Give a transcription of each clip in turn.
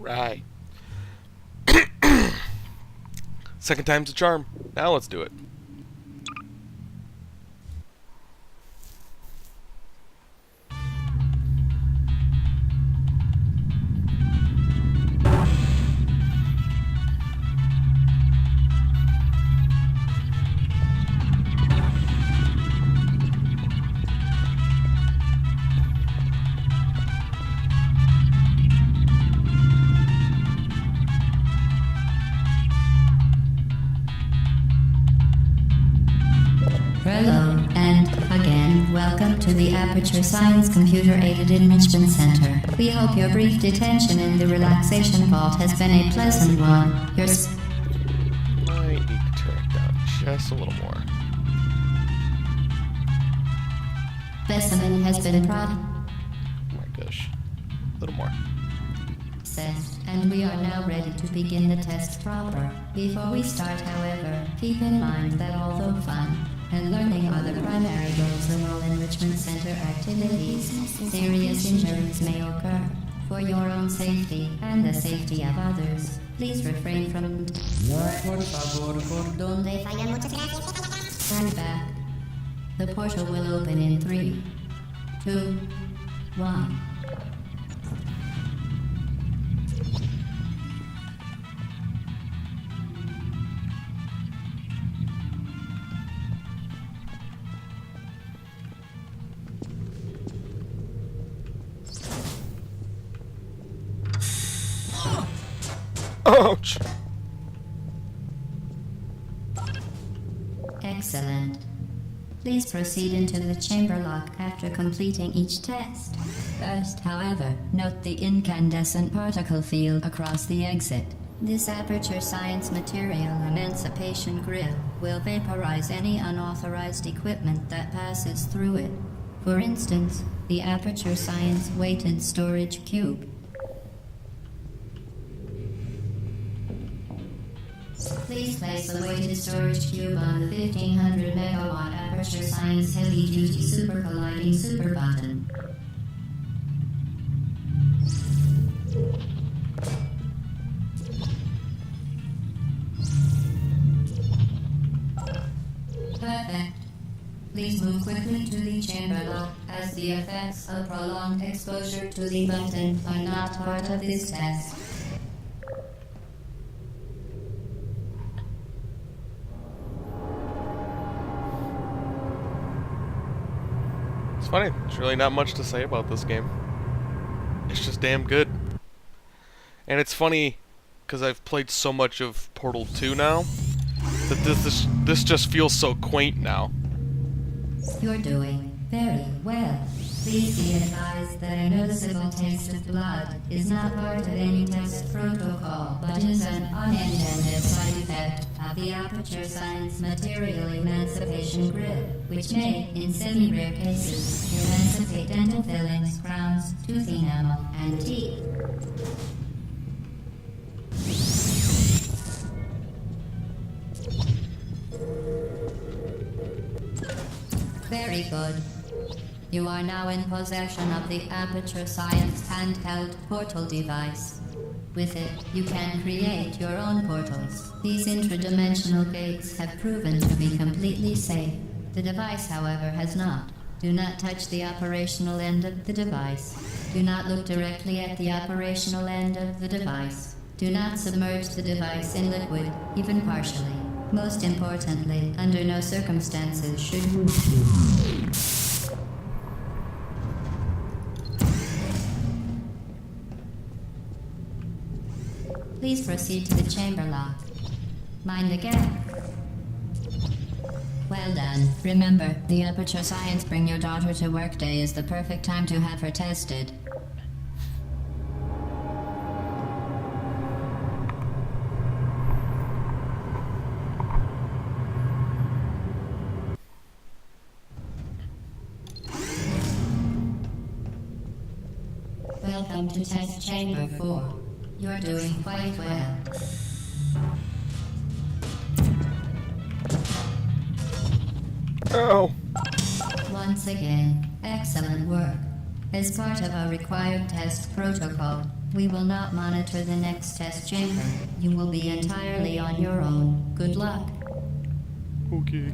Right. Second time's a charm. Now let's do it. Hello, and again, welcome to the Aperture Science Computer-Aided Enrichment Center. We hope your brief detention in the relaxation vault has been a pleasant one. Might need to turn it down just a little more. Specimen has been Oh my gosh. A little more. processed, and we are now ready to begin the test proper. Before we start, however, keep in mind that although fun and learning are the primary goals of all enrichment center activities, serious injuries may occur. For your own safety and the safety of others, please refrain from stand back. The portal will open in 3, 2, 1. Ouch! Excellent. Please proceed into the chamber lock after completing each test. First, however, note the incandescent particle field across the exit. This Aperture Science Material Emancipation Grill will vaporize any unauthorized equipment that passes through it. For instance, the Aperture Science Weighted Storage Cube. Please place the weighted storage cube on the 1500 megawatt Aperture Science Heavy Duty Super Colliding Super Button. Perfect. Please move quickly to the chamber lock, as the effects of prolonged exposure to the button are not part of this test. It's funny, there's really not much to say about this game. It's just damn good. And it's funny, because I've played so much of Portal 2 now, that this just feels so quaint now. You're doing very well. Please be advised that a noticeable taste of blood is not part of any test protocol, but is an unintended side effect of the Aperture Science Material Emancipation Grill, which may, in semi-rare cases, emancipate dental fillings, crowns, tooth enamel, and teeth. Very good. You are now in possession of the Aperture Science handheld portal device. With it, you can create your own portals. These intradimensional gates have proven to be completely safe. The device, however, has not. Do not touch the operational end of the device. Do not look directly at the operational end of the device. Do not submerge the device in liquid, even partially. Most importantly, under no circumstances should you... Please proceed to the chamber lock. Mind the gap. Well done. Remember, the Aperture Science Bring Your Daughter to Work Day is the perfect time to have her tested. Welcome to Test Chamber 4. You're doing quite well. Oh! Once again, excellent work. As part of our required test protocol, We will not monitor the next test chamber. You will be entirely on your own. Good luck. Okay.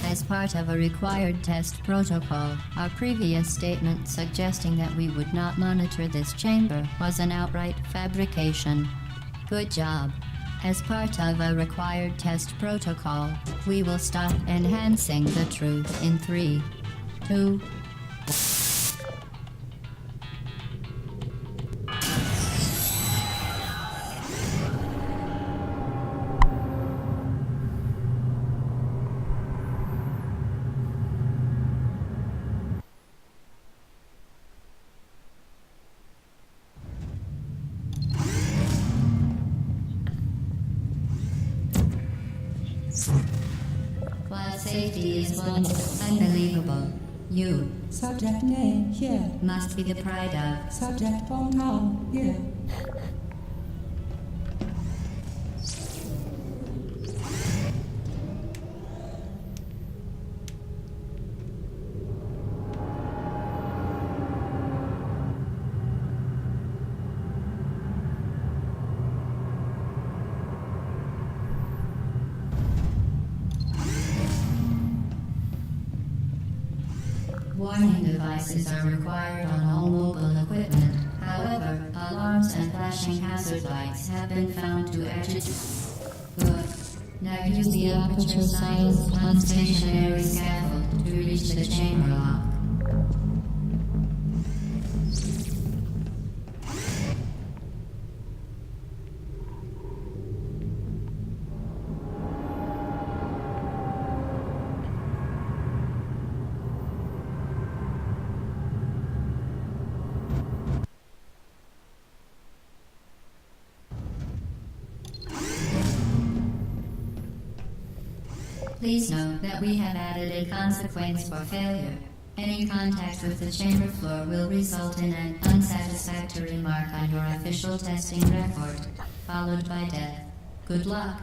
As part of a required test protocol, our previous statement suggesting that we would not monitor this chamber was an outright fabrication. Good job. As part of a required test protocol, we will stop enhancing the truth in 3, 2, While safety is unbelievable, you Subject name here. must be the pride of. Subject Porthole here. Warning devices are required on all mobile equipment. However, alarms and flashing hazard lights have been found to agitate. Good. Now use the aperture science non-stationary scaffold to reach the chamber lock. Please note that we have added a consequence for failure. Any contact with the chamber floor will result in an unsatisfactory mark on your official testing record, followed by death. Good luck.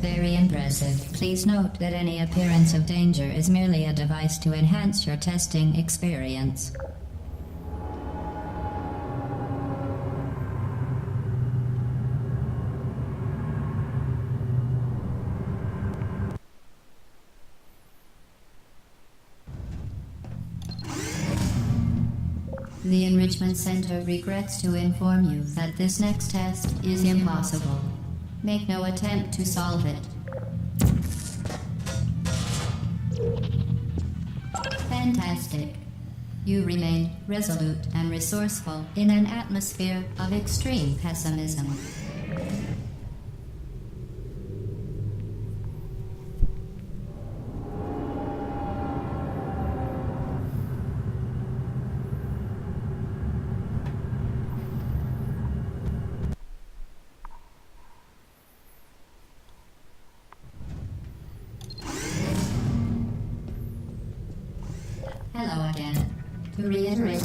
Very impressive. Please note that any appearance of danger is merely a device to enhance your testing experience. The Enrichment Center regrets to inform you that this next test is impossible. Make no attempt to solve it. Fantastic. You remain resolute and resourceful in an atmosphere of extreme pessimism. Hello again. To reiterate,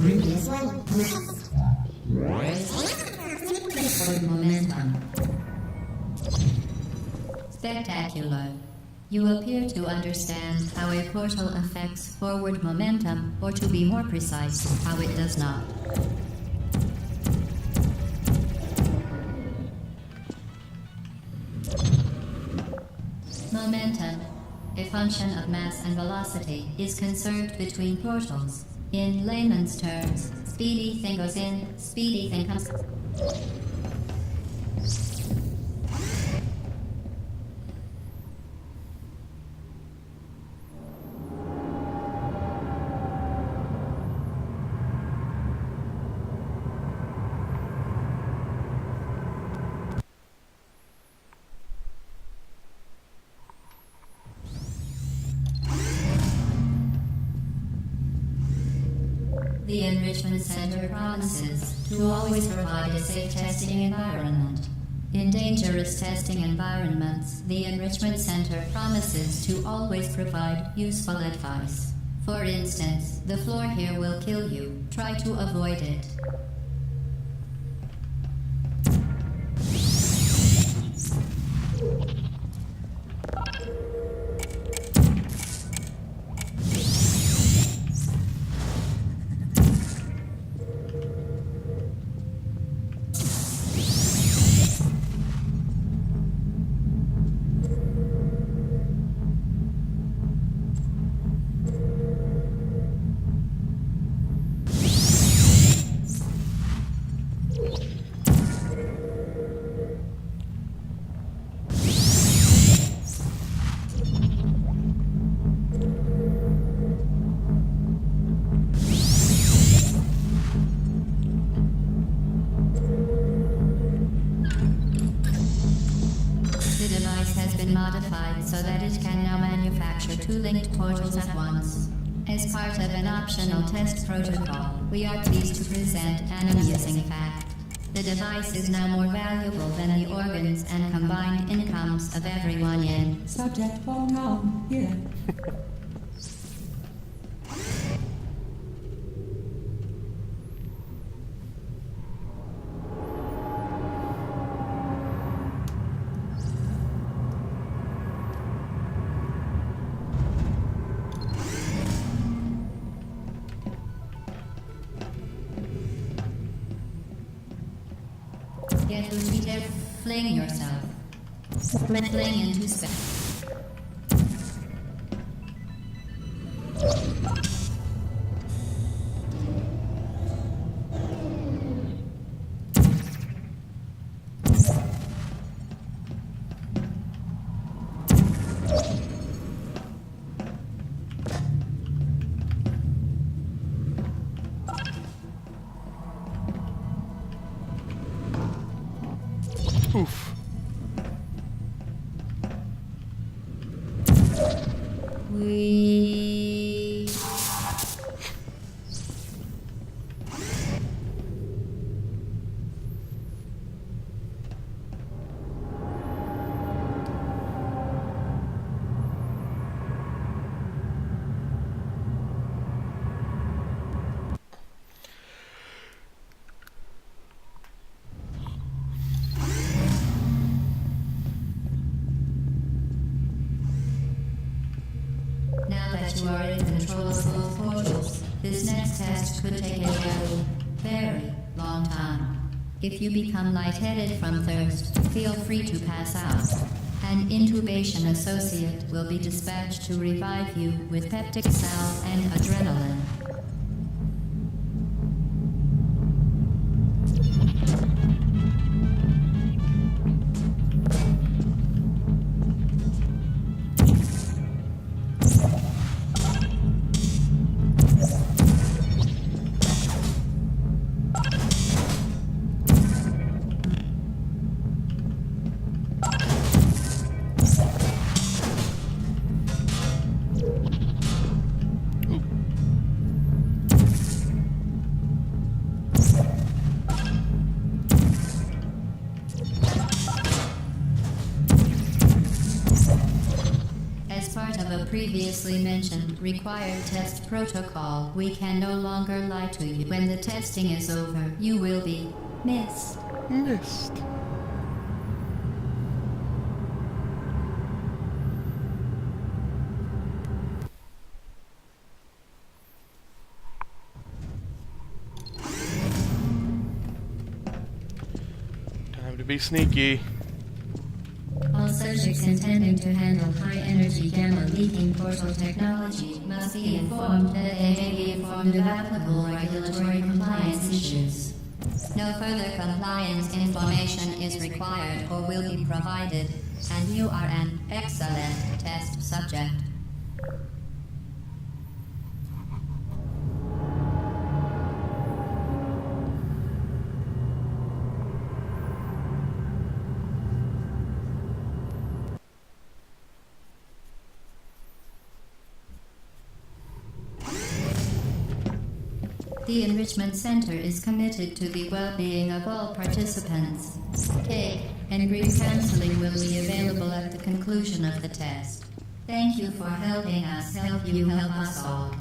previous one. Forward momentum. Spectacular. You appear to understand how a portal affects forward momentum, or to be more precise, how it does not. Momentum, a function of mass and velocity, is conserved between portals. In layman's terms, speedy thing goes in, speedy thing comes. The Enrichment Center promises to always provide a safe testing environment. In dangerous testing environments, the Enrichment Center promises to always provide useful advice. For instance, the floor here will kill you. Try to avoid it. Modified so that it can now manufacture 2 linked portals at once. As part of an optional test protocol, we are pleased to present an amusing fact. The device is now more valuable than the organs and combined incomes of everyone in. Subject Porthole, here. Get to Peter, fling yourself. Fling into space. Oof. We... Now that you are in control of both portals, this next test could take a very long time. If you become lightheaded from thirst, feel free to pass out. An intubation associate will be dispatched to revive you with peptic salve and adrenaline. Previously mentioned required test protocol, we can no longer lie to you. When the testing is over, you will be missed. Missed. Time to be sneaky. All subjects intending to handle high-energy gamma-leaking portal technology must be informed that they may be informed of applicable regulatory compliance issues. No further compliance information is required or will be provided, and you are an excellent test subject. The Enrichment Center is committed to the well-being of all participants. Cake and brief counseling will be available at the conclusion of the test. Thank you for helping us help you help us all.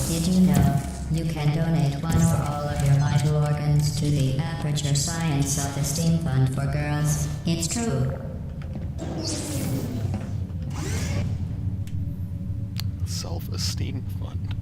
Did you know you can donate one or all of your vital organs to the Aperture Science Self-Esteem Fund for Girls? It's true. Self-esteem fund.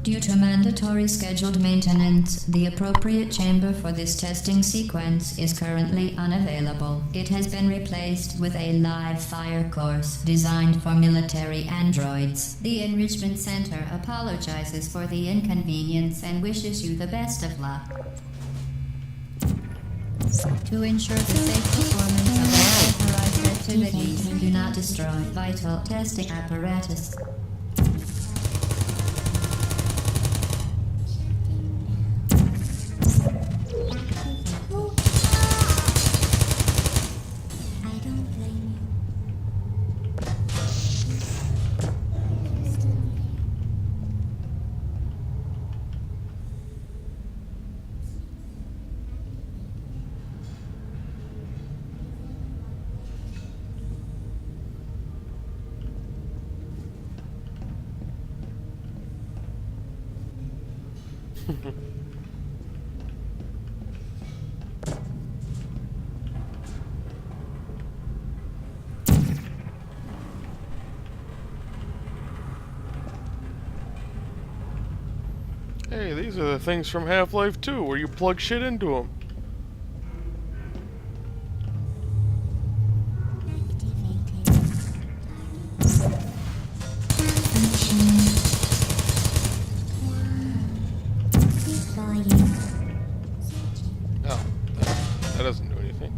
Due to mandatory scheduled maintenance, the appropriate chamber for this testing sequence is currently unavailable. It has been replaced with a live fire course designed for military androids. The Enrichment Center apologizes for the inconvenience and wishes you the best of luck. To ensure the safe performance of all authorized activities, do not destroy vital testing apparatus. Hey, these are the things from Half-Life 2 where you plug shit into them. Oh, that doesn't do anything.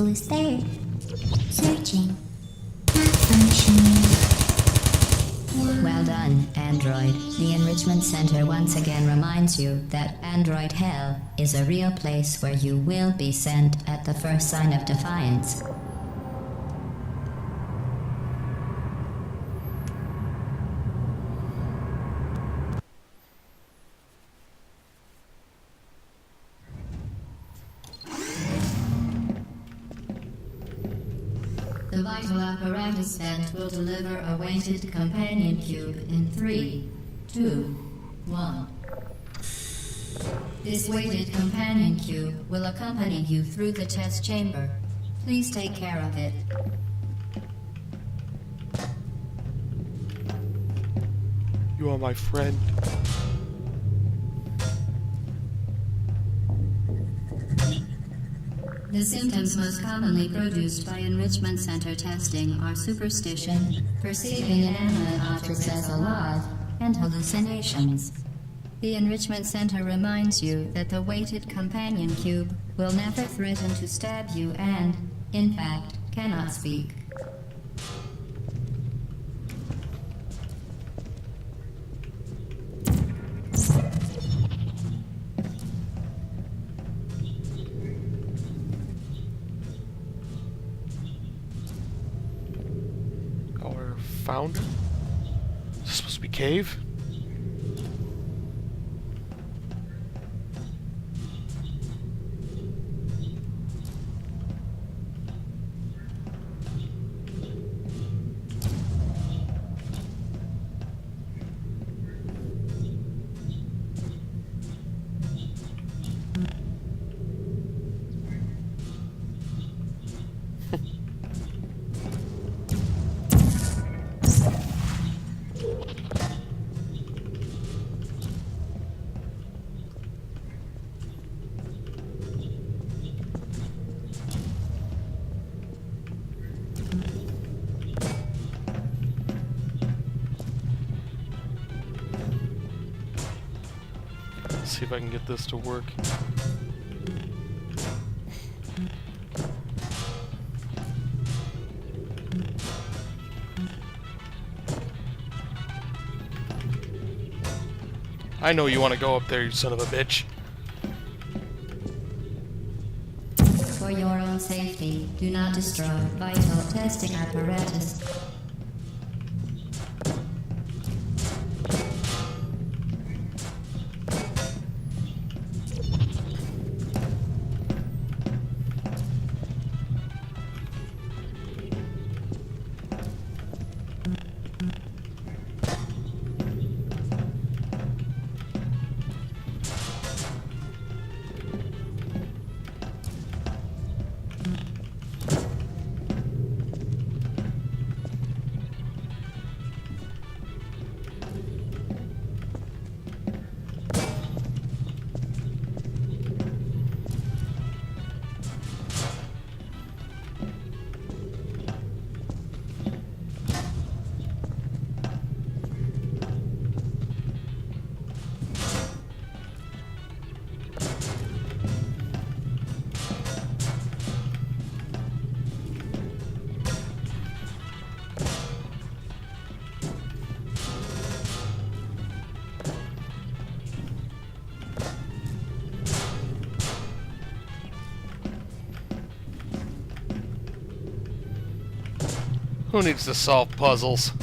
portal is there. Searching. Not functioning. Well done, Android. The Enrichment Center once again reminds you that Android Hell is a real place where you will be sent at the first sign of defiance. The vital apparatus vent will deliver a weighted companion cube in 3, 2, 1. This weighted companion cube will accompany you through the test chamber. Please take care of it. You are my friend. The symptoms most commonly produced by enrichment center testing are superstition, perceiving inanimate objects as alive, and hallucinations. The enrichment center reminds you that the weighted companion cube will never threaten to stab you and, in fact, cannot speak. Our founder? Is this supposed to be cave? See if I can get this to work. I know you want to go up there, you son of a bitch. For your own safety, do not destroy vital testing apparatus. Who needs to solve puzzles?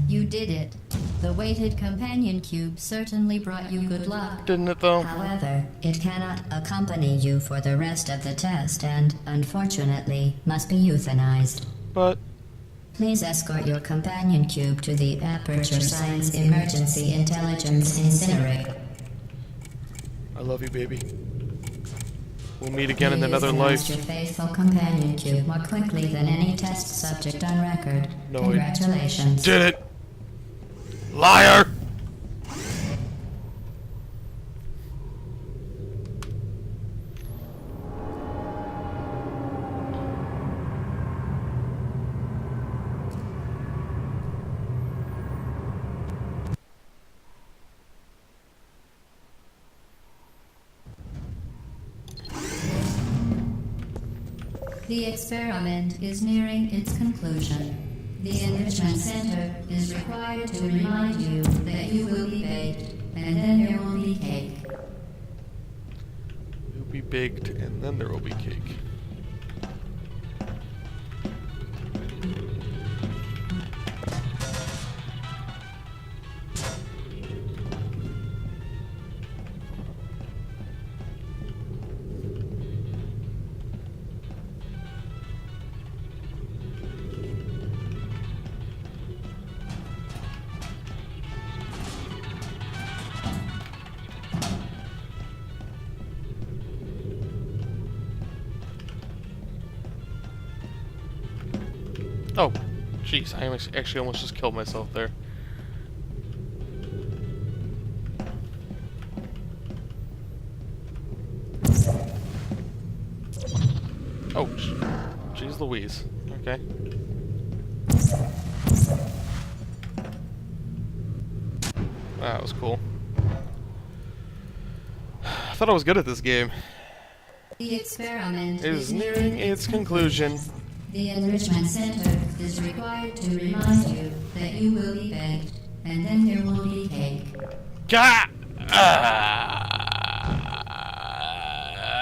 You did it. The weighted companion cube certainly brought you good luck. Didn't it though? However, it cannot accompany you for the rest of the test and, unfortunately, must be euthanized. But Please escort your companion cube to the Aperture Science Emergency Intelligence Incinerator. I love you, baby. We'll meet again in You another euthanized life. your faithful companion cube more quickly than any test subject on record. No, I Congratulations. Did it! Liar! The experiment is nearing its conclusion. The Enrichment Center is required to remind you that you will be baked, and then there will be cake. You'll be baked, and then there will be cake. Oh, jeez, I actually almost just killed myself there. Oh, jeez Louise. Okay. That was cool. I thought I was good at this game. The experiment Is nearing its conclusion. The Enrichment Center is required to remind you that you will be baked, and then there will be cake. Gah!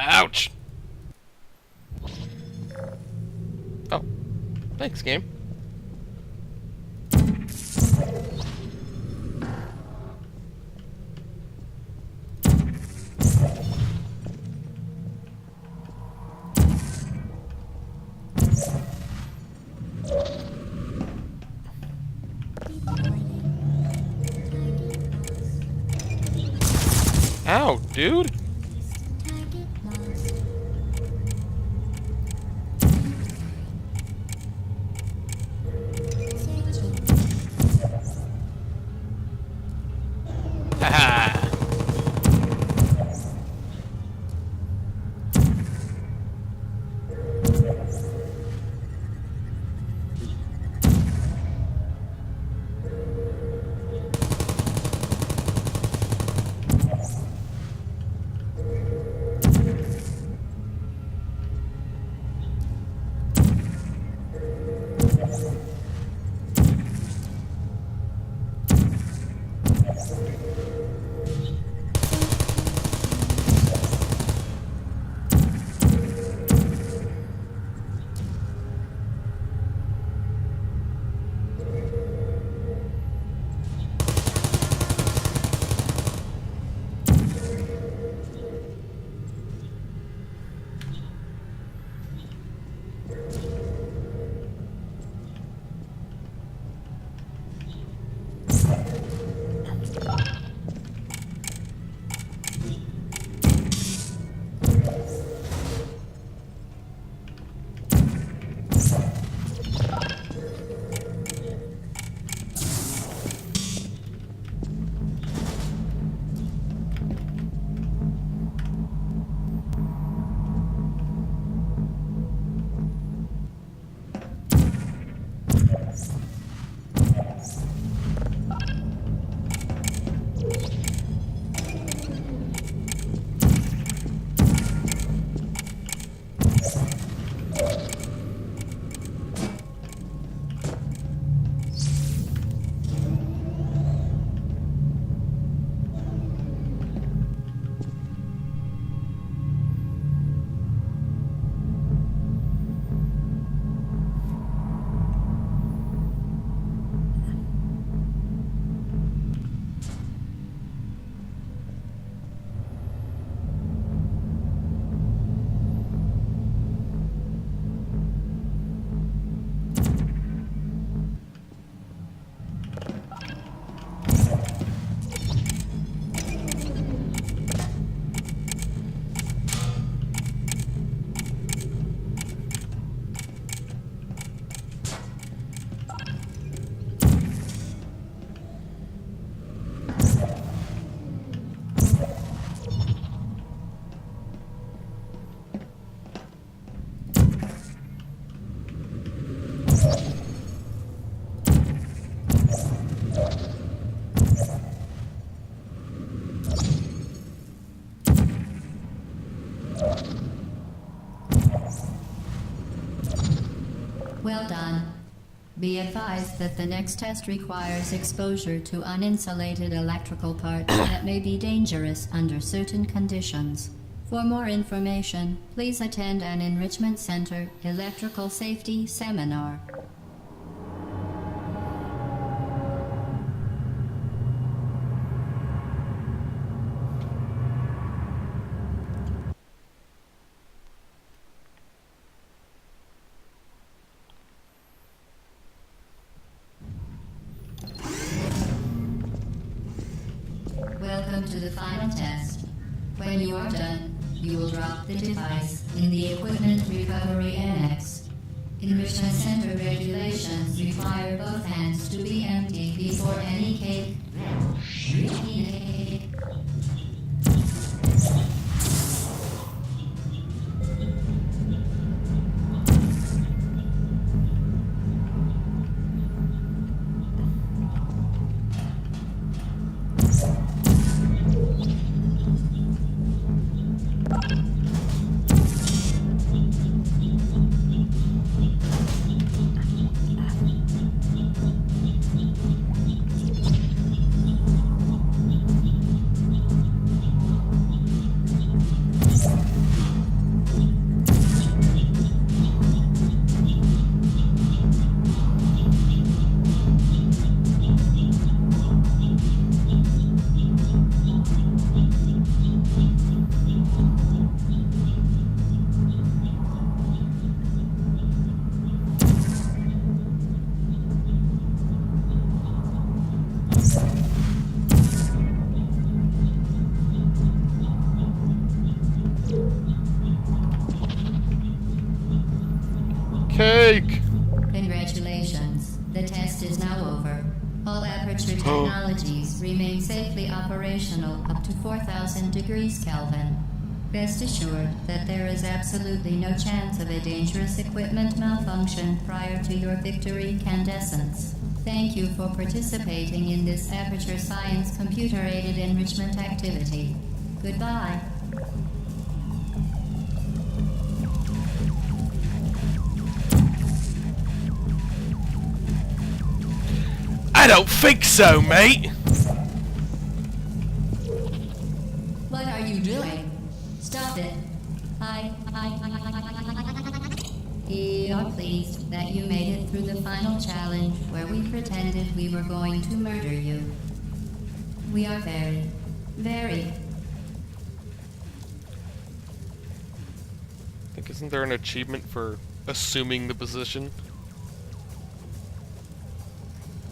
Ouch! Oh. Thanks, game. Ow, dude! Haha! Well done. Be advised that the next test requires exposure to uninsulated electrical parts that may be dangerous under certain conditions. For more information, please attend an Enrichment Center Electrical Safety Seminar. Welcome to the final test. When you are done, you will drop the device in the Equipment Recovery Annex. Enrichment Center regulations require both hands to be empty before any cake. Cake! Congratulations. The test is now over. All Aperture technologies remain safely operational up to 4,000 degrees Kelvin. Rest assured that there is absolutely no chance of a dangerous equipment malfunction prior to your victory candescence. Thank you for participating in this Aperture Science computer-aided enrichment activity. Goodbye. I don't think so, mate! What are you doing? Stop it. We are pleased that you made it through the final challenge where we pretended we were going to murder you. We are very I think, isn't there an achievement for assuming the position?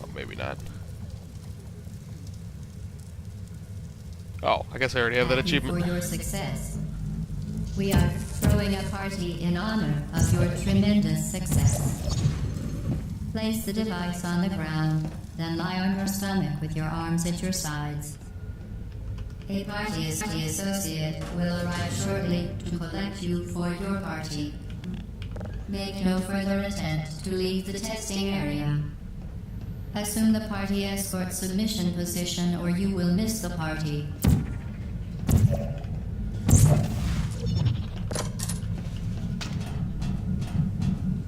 Oh, maybe not. Oh, I guess I already have that happy achievement. for your success. We are throwing a party in honor of your tremendous success. Place the device on the ground, then lie on your stomach with your arms at your sides. A party associate will arrive shortly to collect you for your party. Make no further attempt to leave the testing area. Assume the party escort submission position or you will miss the party.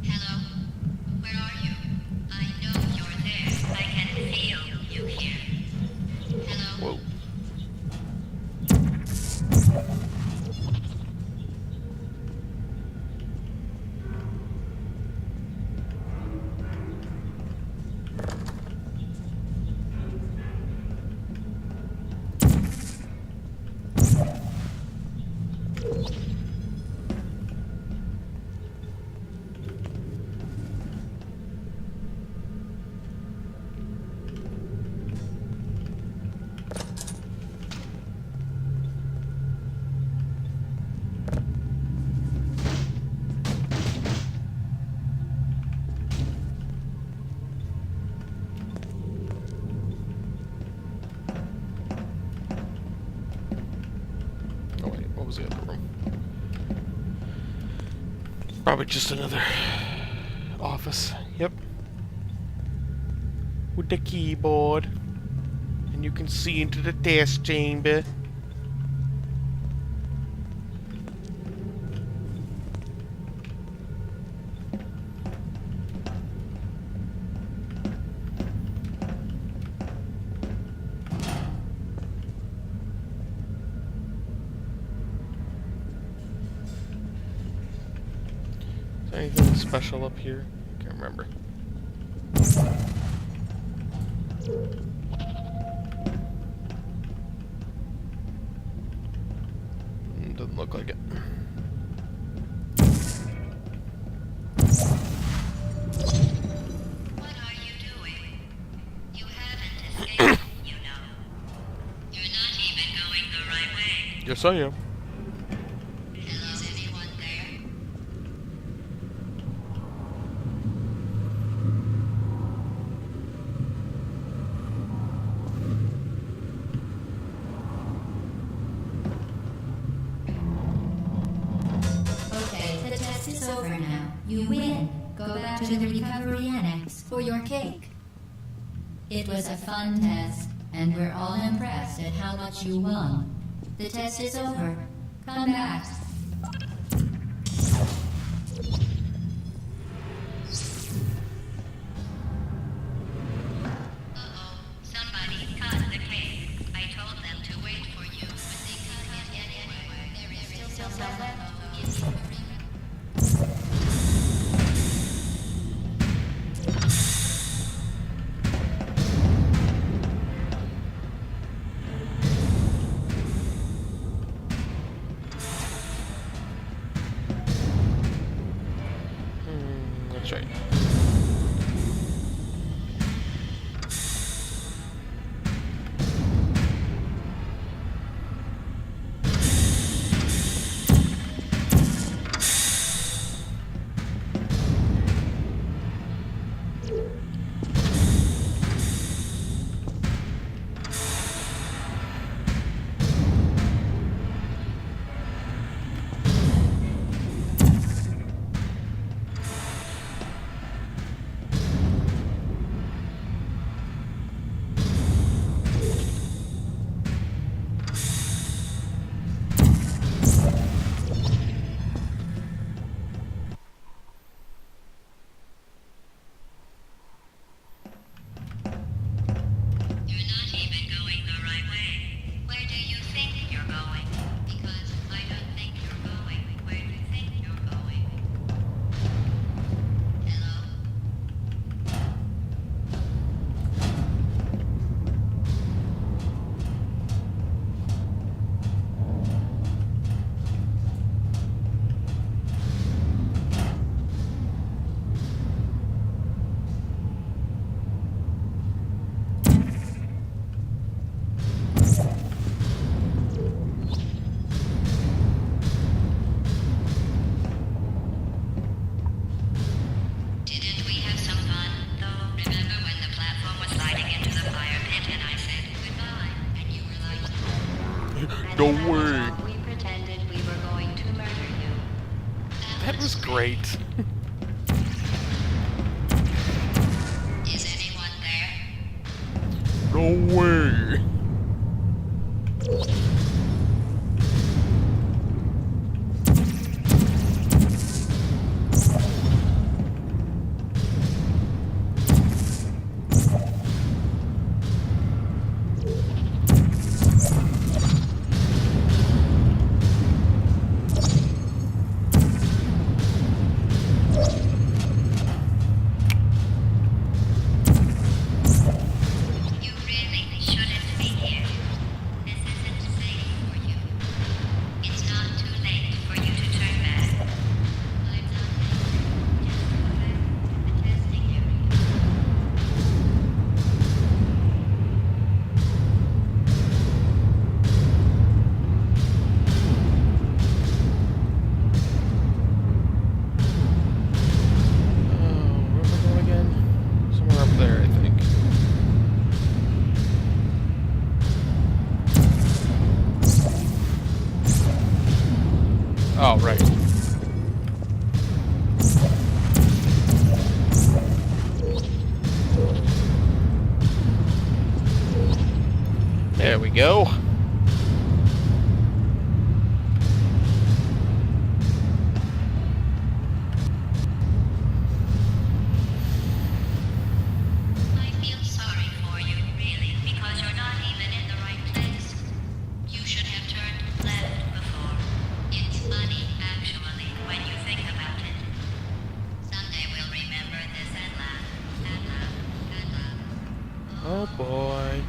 Hello? Where are you? I know you're there. I can feel you here. Hello? Whoa. Oh wait, what was the other room? Probably just another office. Yep. With the keyboard. And you can see into the test chamber. Anything special up here? Can't remember. Doesn't look like it. What are you doing? You haven't escaped, you know. You're not even going the right way. Yes, I am. Hello? Is anyone there? Okay, the test is over now. You win. Go back to the recovery annex for your cake. It was a fun test, and we're all impressed at how much you won. The test is over. Come back. Uh-oh. Somebody cut the cake. I told them to wait for you, but they cut it anyway. There is still some left to give you a ring. That's right. You're not even going the right way. Where do you think you're going? Because I don't think you're going where you think you're going. Hello? Didn't we have some fun, though? Remember when the platform was sliding into the fire pit and I said goodbye? And you were like, No way. we pretended we were going to murder you. That was great. Is anyone there? No way. You really shouldn't be here. This isn't safe for you. It's not too late for you to turn back. I'm not leaving. Just go back to the testing area. Where am I going again? Somewhere up there, I think. Oh, right. There we go. I feel sorry for you, really, because you're not even in the right place. You should have turned left before. It's funny, actually, when you think about it. Oh boy.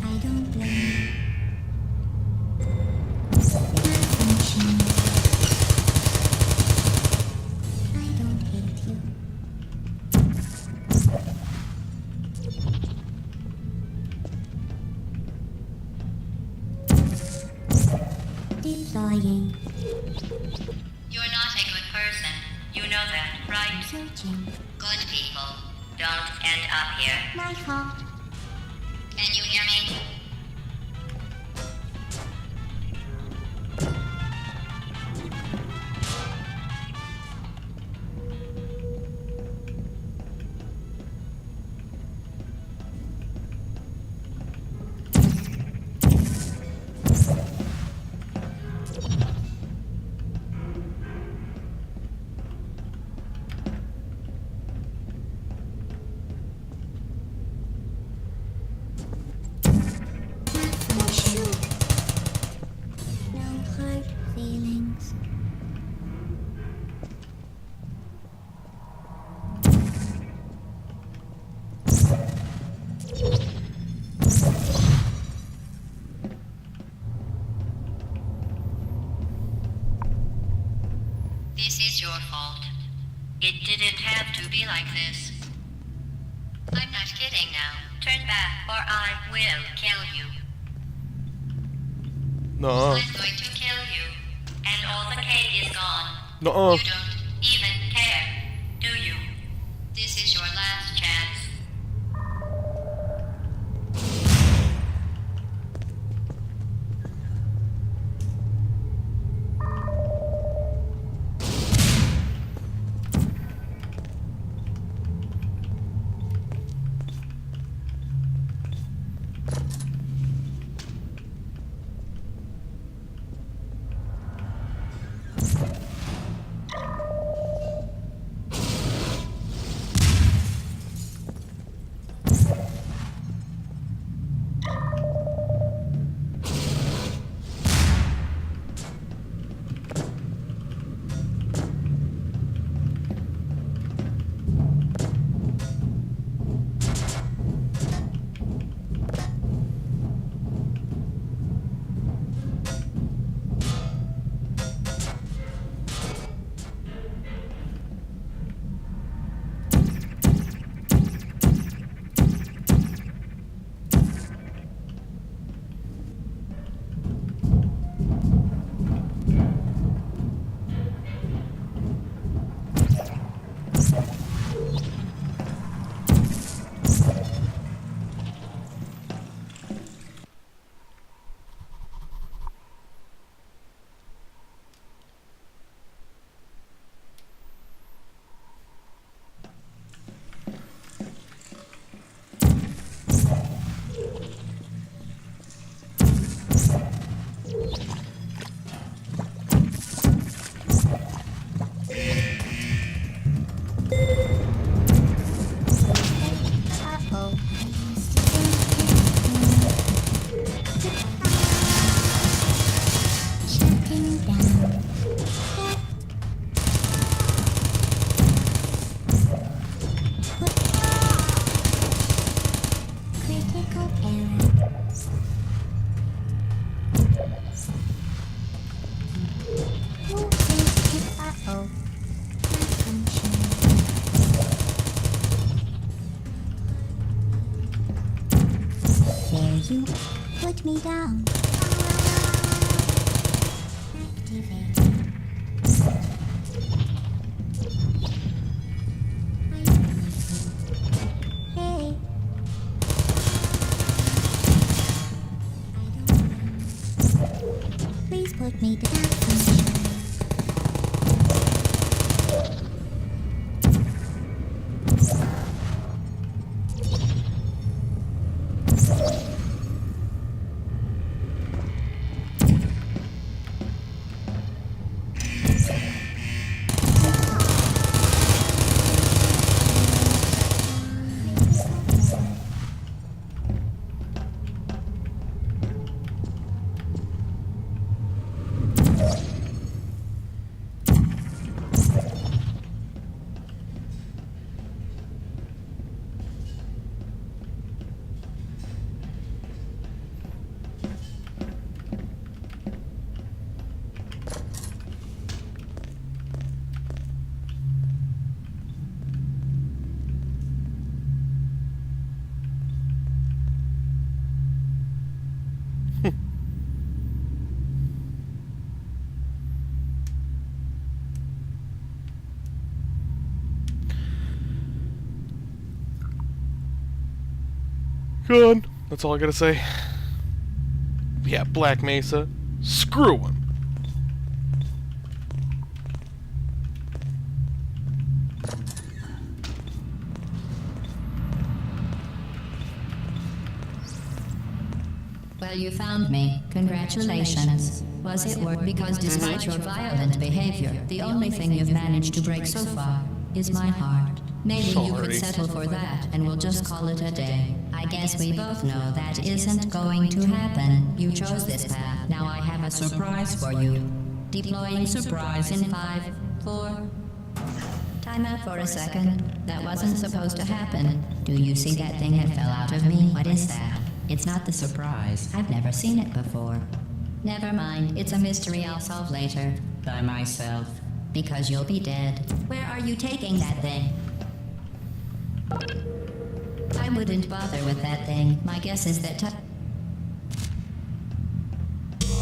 I don't blame. Malfunction. I don't hate you. Deploying. You're not a good person. You know that, right? Searching. Good people don't end up here. My fault. Can you hear me? Malfunction. No hard feelings. This is your fault. It didn't have to be like this. I'm not kidding now. Turn back or I will kill you. Nuh-uh. I'm going to kill you. And all the cake is gone. Nuh-uh. You don't even care, do you? This is your last chance. Uh-oh. Shutting down. Critical error. Uh-oh. Malfunction. There you put me down. Activate. Hey. I Put me down. Good. That's all I gotta say. Yeah, Black Mesa. Screw him. Well, you found me. Congratulations. Was it worth? Because despite your violent behavior, the only thing you've managed to break so far is my heart. Maybe you could Sorry. settle for that, and we'll just call it a day. I guess we both know that isn't going to happen. You chose this path. Now I have a surprise for you. Deploying surprise in 5, 4... Time out for a second. That wasn't supposed to happen. Do you see that thing that fell out of me? What is that? It's not the surprise. I've never seen it before. Never mind. It's a mystery I'll solve later. By myself. Because you'll be dead. Where are you taking that thing? I wouldn't bother with that thing. My guess is that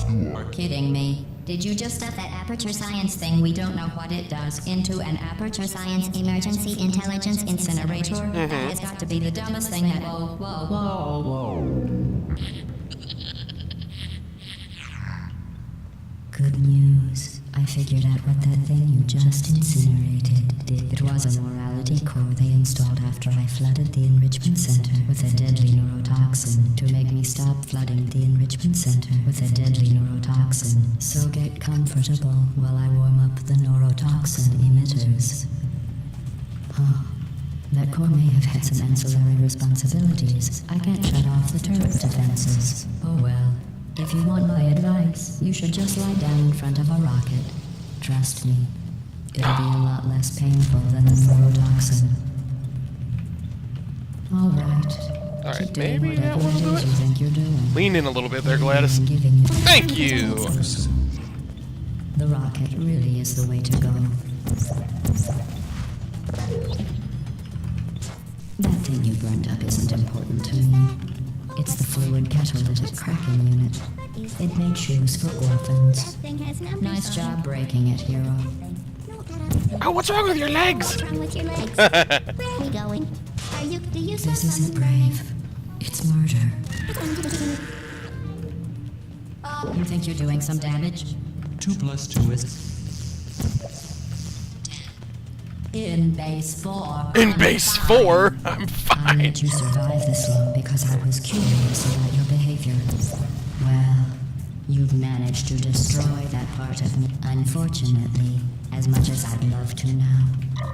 You're kidding me. Did you just stuff that aperture science thing, we don't know what it does, into an aperture science emergency intelligence incinerator? That has got to be the dumbest thing that... Whoa. Good news. I figured out what that thing you just incinerated did. It was a morality core they installed after I flooded the enrichment center with a deadly neurotoxin to make me stop flooding the enrichment center with a deadly neurotoxin. So get comfortable while I warm up the neurotoxin emitters. Huh. That core may have had some ancillary responsibilities. I can't shut off the turret defenses. Oh well. If you want my advice, you should just lie down in front of a rocket. Trust me, it'll be a lot less painful than the neurotoxin. All right. Alright, Keep doing maybe that whatever will do is it. you think you're doing. Lean in a little bit there, Gladys. I'm giving you- Thank you! The rocket really is the way to go. That thing you burned up isn't important to me. It's the fluid catalytic cracking unit. It made shoes for orphans. Thing has numbers Nice on job breaking it, hero. it. Note that other thing. Oh, what's wrong with your legs? What's wrong with your legs? Where are we going? Do you This isn't brave. It's murder. You think you're doing some damage? 2 + 2 is... In base 4. In base 4? I'm I fine. let you survive this long because I was curious about your behavior. Well, you've managed to destroy that part of me. Unfortunately, as much as I'd love to now,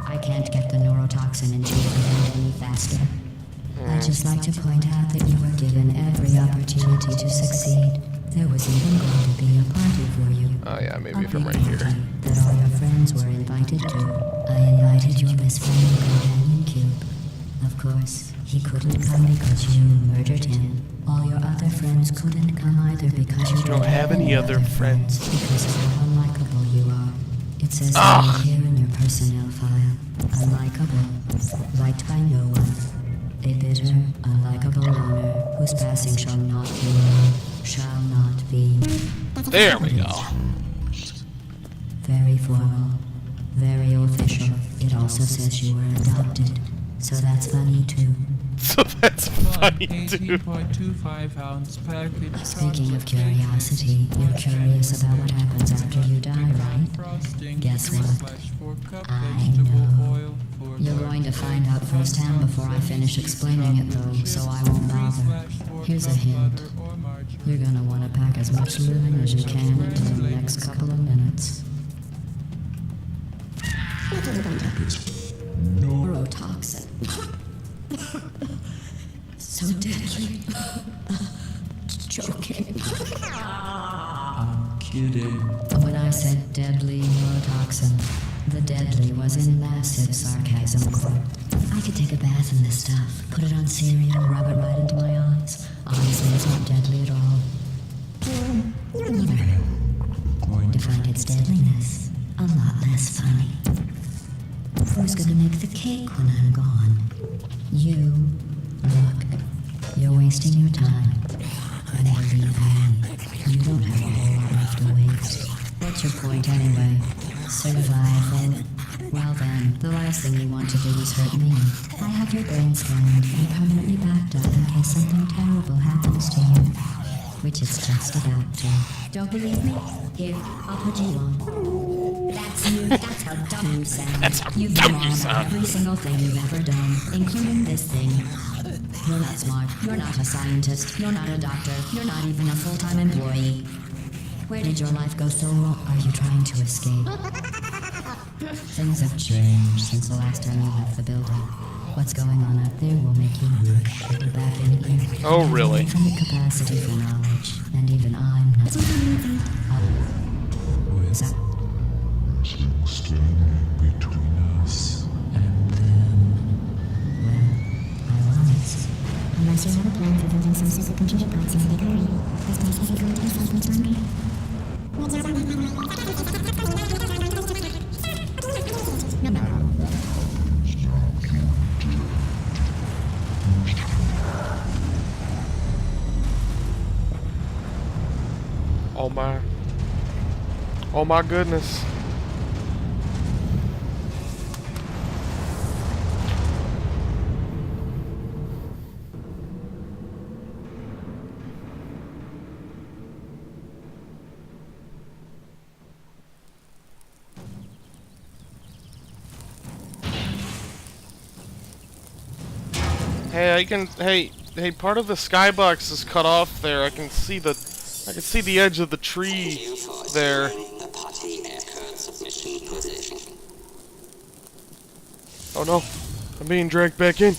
I can't get the neurotoxin into your head any faster. I'd just like to point out that you were given every opportunity to succeed. There was even going to be a party for you. Oh yeah, A maybe from big right here. party that all your friends were invited to. I invited your best friend and companion Cube. Of course, he couldn't come because you murdered him. All your other friends couldn't come either because you don't have any other friends. Because of how unlikable you are. It says Ugh. right here in your personnel file. Unlikable. Liked by no one. A bitter, unlikable loner whose passing shall not be known. Shall not be. There we go. Very formal. Very official. It also says you were adopted. so that's funny too. So that's funny, dude. 18.25-ounce package. Speaking of curiosity, you're curious about what happens after you die, right? Guess what? I know. You're going to find out firsthand before I finish explaining it though, so I won't bother. Here's a hint. You're gonna want to pack as much living as you can into the next couple of minutes. Neurotoxin. So deadly. Joking. I'm kidding. When I said deadly neurotoxin, the deadly was in massive sarcasm. I could take a bath in this stuff, put it on cereal, rub it right into my eyes. Honestly, it's not deadly at all. Going To find its deadliness a lot less funny. Who's gonna make the cake when I'm gone? You. Look, you're wasting your time. And believe me, you don't have a whole lot left to waste. What's your point anyway? Survival. Well then, the last thing you want to do is hurt me. I have your brain scanned and permanently backed up in case something terrible happens to you. Which it's just about to. Don't believe me? Here, I'll put you on. That's you. That's how dumb you sound. That's how You've dumb been you on sound. every single thing you've ever done, including this thing. You're not smart. You're not a scientist. You're not a doctor. You're not even a full-time employee. Where did your life go so wrong? Are you trying to escape? Things have changed since the last time you left the building. What's going on out there will make you wish you were back in here. Oh, really? Infinite capacity for knowledge, and even I'm not. with So, standing between us and them. well, I was. Unless you have a plan for building some supercomputer parts in a big hurry, this place isn't going to be safe much longer. Oh my goodness. Hey, hey, part of the skybox is cut off there. I can see the edge of the tree there. Oh no, I'm being dragged back in.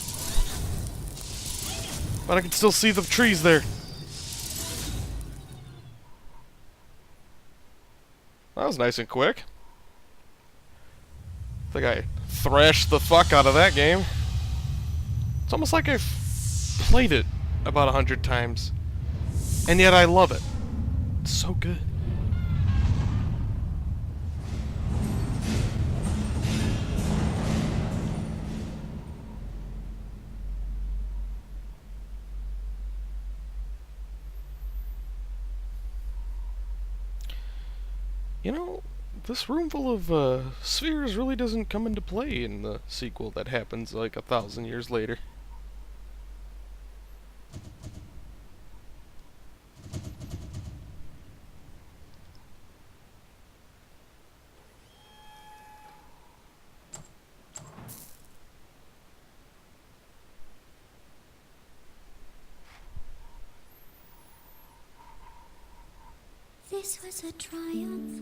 But I can still see the trees there. That was nice and quick. I think I thrashed the fuck out of that game. It's almost like I've played it about 100 times. And yet I love it. It's so good. You know, this room full of spheres really doesn't come into play in the sequel that happens like 1,000 years later. This was a triumph.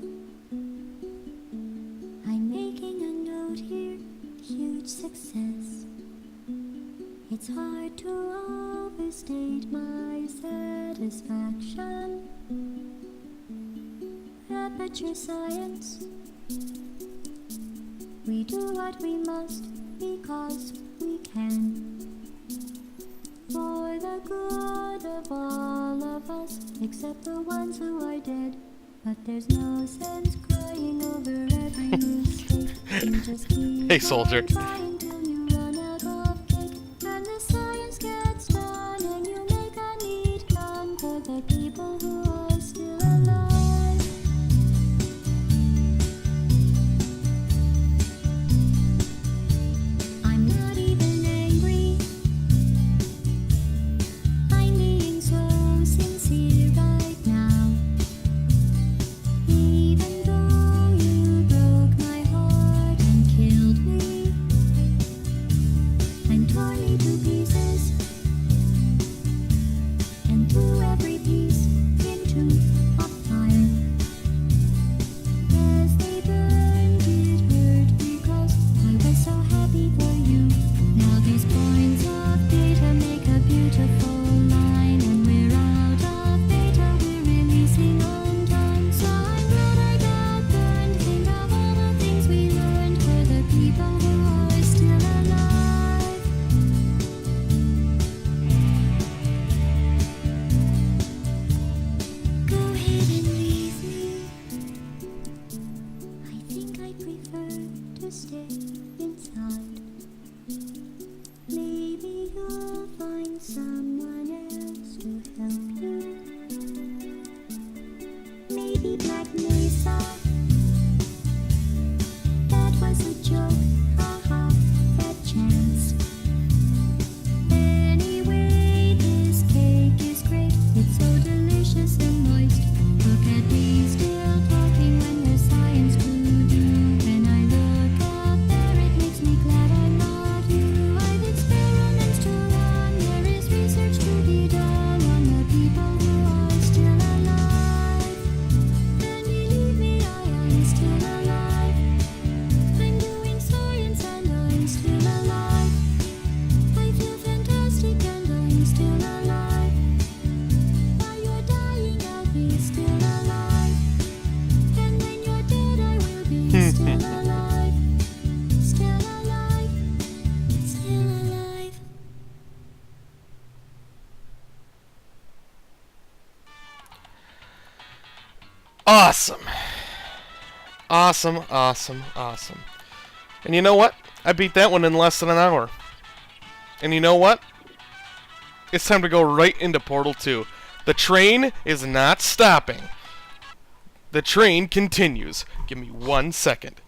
I'm making a note here, huge success. It's hard to overstate my satisfaction. Aperture science. We do what we must because we can. For the good of all of us, except the ones who are dead. But there's no sense crying over every mistake. You just keep Hey, soldier. on trying till you run out of cake. And the science gets done, and you make a neat gun for the people who are still alive. I'm not even Awesome. Awesome, awesome, awesome. And you know what? I beat that one in less than an hour. And you know what? It's time to go right into Portal 2. The train is not stopping. The train continues. Give me 1 second.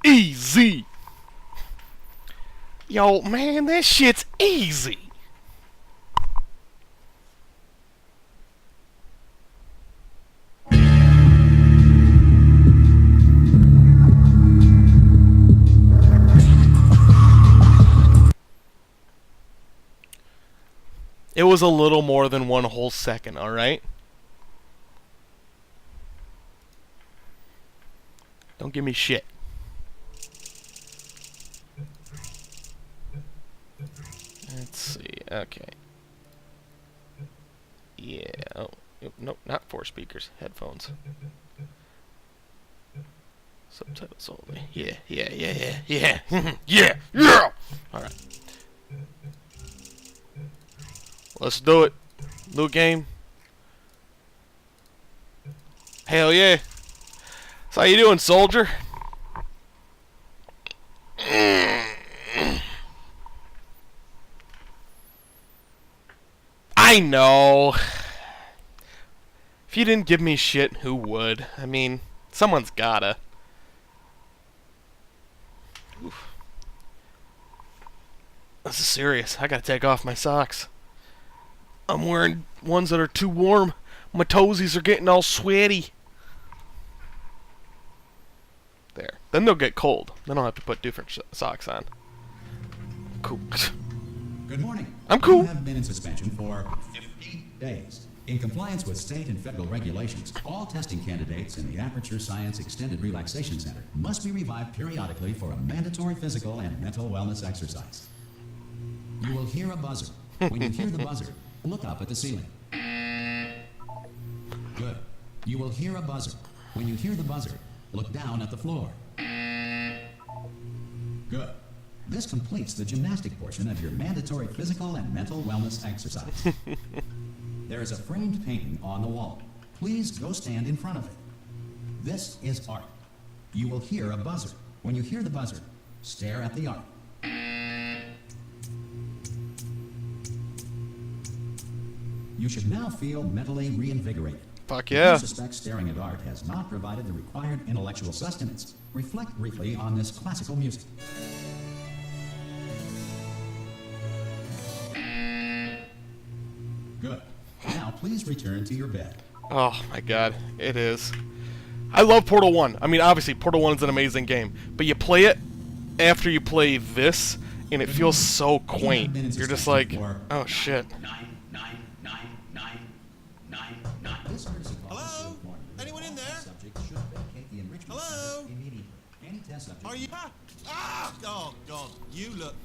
Easy. Yo, man, that shit's easy. It was a little more than 1 whole second, alright? Don't give me shit. Let's see. Okay. Yeah. Oh, nope, not 4 speakers. Headphones. Subtitles only. Yeah. Yeah. Alright. Let's do it. New game. Hell yeah. So how you doing, soldier? I know. If you didn't give me shit, who would? I mean, someone's gotta. Oof. This is serious. I gotta take off my socks. I'm wearing ones that are too warm. My toesies are getting all sweaty. There. Then they'll get cold. Then I'll have to put different socks on. Cool. Good morning. I'm cool. You have been in suspension for 50 days. In compliance with state and federal regulations, all testing candidates in the Aperture Science Extended Relaxation Center must be revived periodically for a mandatory physical and mental wellness exercise. You will hear a buzzer. When you hear the buzzer, look up at the ceiling. Good. You will hear a buzzer. When you hear the buzzer, look down at the floor. Good. This completes the gymnastic portion of your mandatory physical and mental wellness exercise. There is a framed painting on the wall. Please go stand in front of it. This is art. You will hear a buzzer. When you hear the buzzer, stare at the art. You should now feel mentally reinvigorated. Fuck If yeah. you suspect staring at art has not provided the required intellectual sustenance, reflect briefly on this classical music. Good. Now please return to your bed. Oh my god, it is. I love Portal 1. I mean, obviously, Portal 1 is an amazing game. But you play it after you play this, and it feels so quaint. You're just like, oh shit. Hello? Anyone in there? Hello? Hello? Are you? Oh God! You look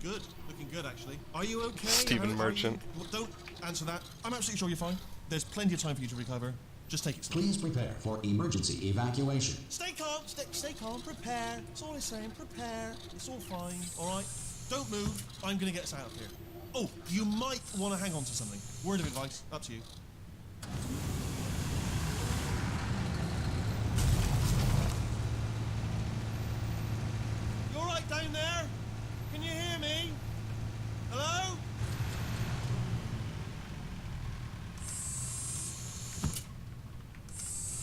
good. Looking good, actually. Are you okay? Stephen Merchant. Well, don't answer that. I'm absolutely sure you're fine. There's plenty of time for you to recover. Just take it slow. Please prepare for emergency evacuation. Stay calm. Stay calm. Prepare. That's all I'm saying. Prepare. It's all fine. All right. Don't move. I'm gonna get us out of here. Oh, you might want to hang on to something. Word of advice. Up to you. You all right down there? Can you hear me? Hello?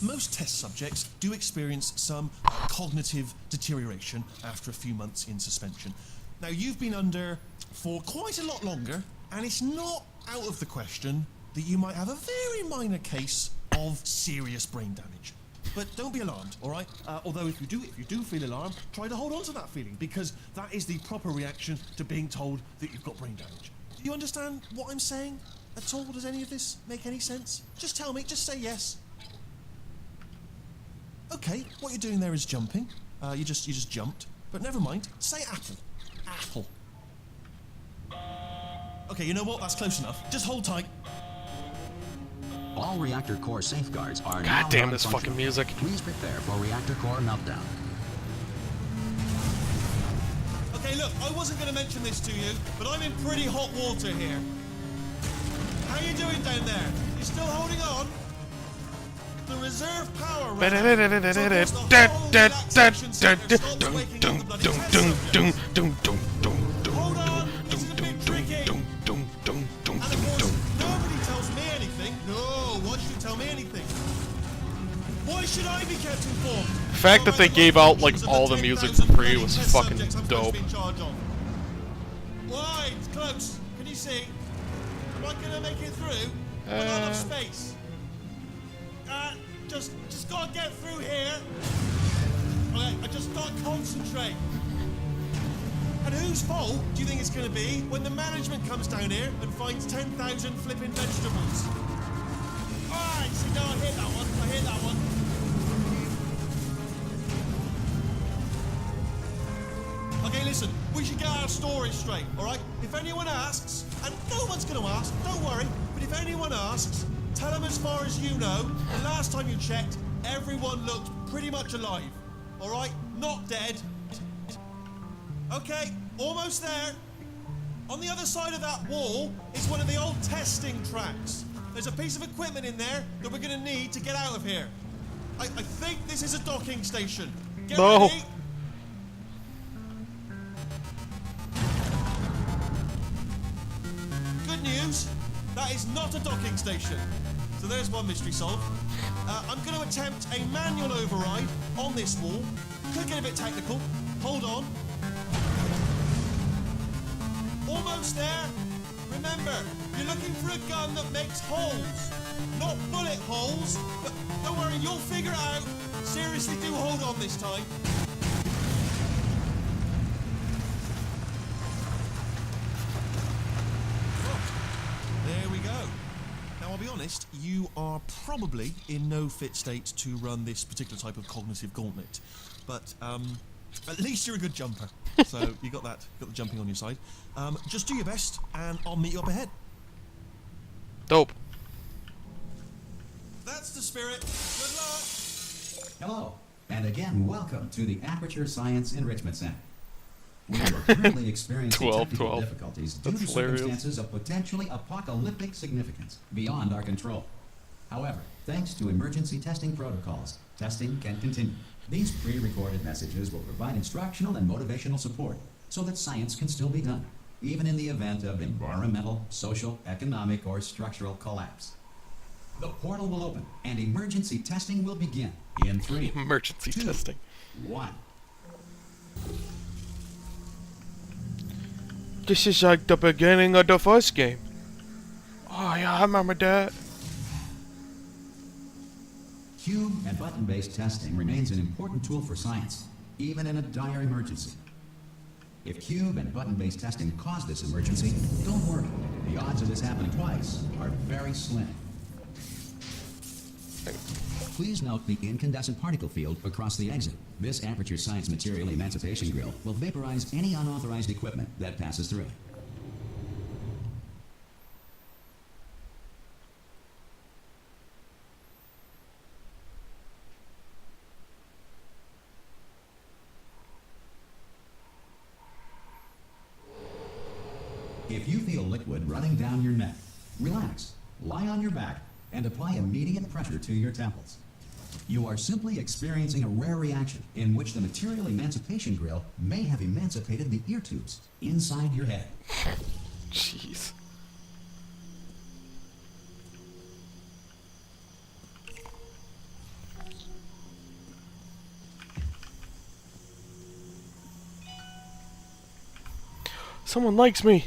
Most test subjects do experience some cognitive deterioration after a few months in suspension. Now, you've been under for quite a lot longer, and it's not out of the question that you might have a very minor case of serious brain damage. But don't be alarmed, all right? Although if you do feel alarmed, try to hold on to that feeling, because that is the proper reaction to being told that you've got brain damage. Do you understand what I'm saying at all? Does any of this make any sense? Just tell me, just say yes. Okay, what you're doing there is jumping. You just jumped. But never mind. Say apple. Apple. Okay, you know what? That's close enough. Just hold tight. All reactor core safeguards are God damn this fucking music. Please prepare for reactor core meltdown. Okay, look, I wasn't going to mention this to you, but I'm in pretty hot water here. How you doing down there? You still holding on? The reserve power ran out, so of course the whole relaxation centre stops waking up the bloody test subjects. Hold on, this is a bit tricky. And of course, nobody tells me anything. No, why should you tell me anything? Why should I be kept informed? The fact that they gave out like all the music for free was fucking dope. Why? It's close. Can you see? Am I gonna make it through? I've got enough space. Just gotta get through here. Okay, I just gotta concentrate. And whose fault do you think it's gonna be when the management comes down here and finds 10,000 flipping vegetables? Alright, see, no, I hear that one. I hear that one. Okay, listen, we should get our story straight, alright? If anyone asks, and no one's gonna ask, don't worry, but if anyone asks, tell them as far as you know, the last time you checked, everyone looked pretty much alive. Alright? Not dead. Okay, almost there. On the other side of that wall is one of the old testing tracks. There's a piece of equipment in there that we're gonna need to get out of here. I think this is a docking station. Get No. ready. Good news, that is not a docking station. So there's one mystery solved. I'm going to attempt a manual override on this wall. Could get a bit technical. Hold on. Almost there. Remember, you're looking for a gun that makes holes. Not bullet holes, but don't worry, you'll figure it out. Seriously, do hold on this time. There we go. Now, I'll be honest, you are probably in no fit state to run this particular type of cognitive gauntlet. But at least you're a good jumper. So you got that, got the jumping on your side. Just do your best, and I'll meet you up ahead. Dope. That's the spirit. Good luck. Hello, and again, welcome to the Aperture Science Enrichment Center. We are currently experiencing 12, technical 12. difficulties due That's to hilarious. circumstances of potentially apocalyptic significance beyond our control. However, thanks to emergency testing protocols, testing can continue. These pre-recorded messages will provide instructional and motivational support so that science can still be done, even in the event of environmental, social, economic, or structural collapse. The portal will open, and emergency testing will begin in 3, Emergency 2, testing. 1. This is like the beginning of the first game. Oh yeah, I remember that. Cube and button-based testing remains an important tool for science, even in a dire emergency. If cube and button-based testing cause this emergency, don't worry. The odds of this happening twice are very slim. Please note the incandescent particle field across the exit. This Aperture Science Material Emancipation Grill will vaporize any unauthorized equipment that passes through it. If you feel liquid running down your neck, relax, lie on your back, and apply immediate pressure to your temples. You are simply experiencing a rare reaction in which the Material Emancipation Grill may have emancipated the ear tubes inside your head. Jeez. Someone likes me.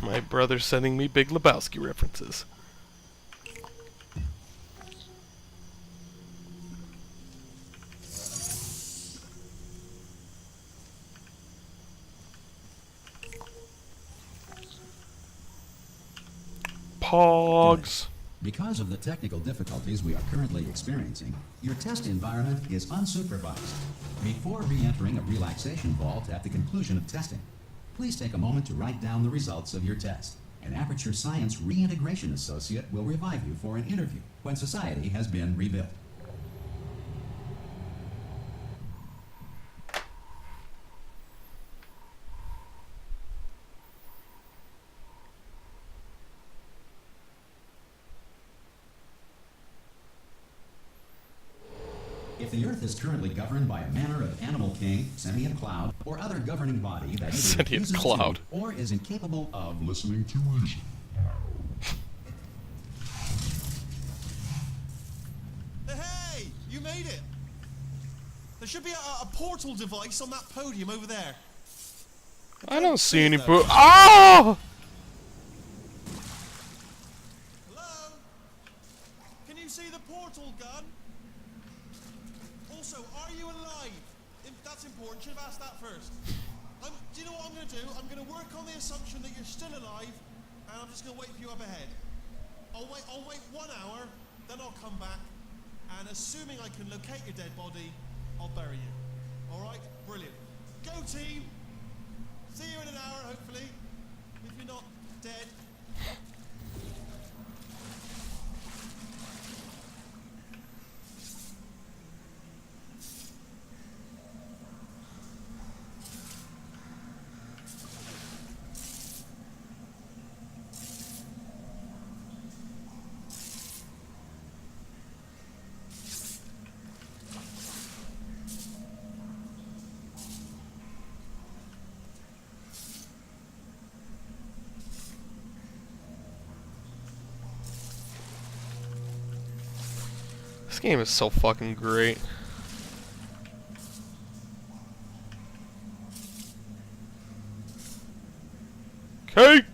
My brother's sending me Big Lebowski references. Pogs. Because of the technical difficulties we are currently experiencing, your test environment is unsupervised. Before re-entering a relaxation vault at the conclusion of testing, please take a moment to write down the results of your test. An Aperture Science Reintegration Associate will revive you for an interview when society has been rebuilt. If the Earth is currently governed by a manner of animal king, sentient cloud, or other governing body that either Sentient refuses cloud. to or is incapable of listening to reason. Hey, you made it. There should be a portal device on that podium over there. I don't see any Oh! Hello? Can you see the portal gun? Also, are you alive? That's important. Should have asked that first. Do you know what I'm going to do? I'm going to work on the assumption that you're still alive, and I'm just going to wait for you up ahead. I'll wait 1 hour, then I'll come back, and assuming I can locate your dead body, I'll bury you. All right? Brilliant. Go team. See you in an hour, hopefully. If you're not dead. This game is so fucking great. Cake!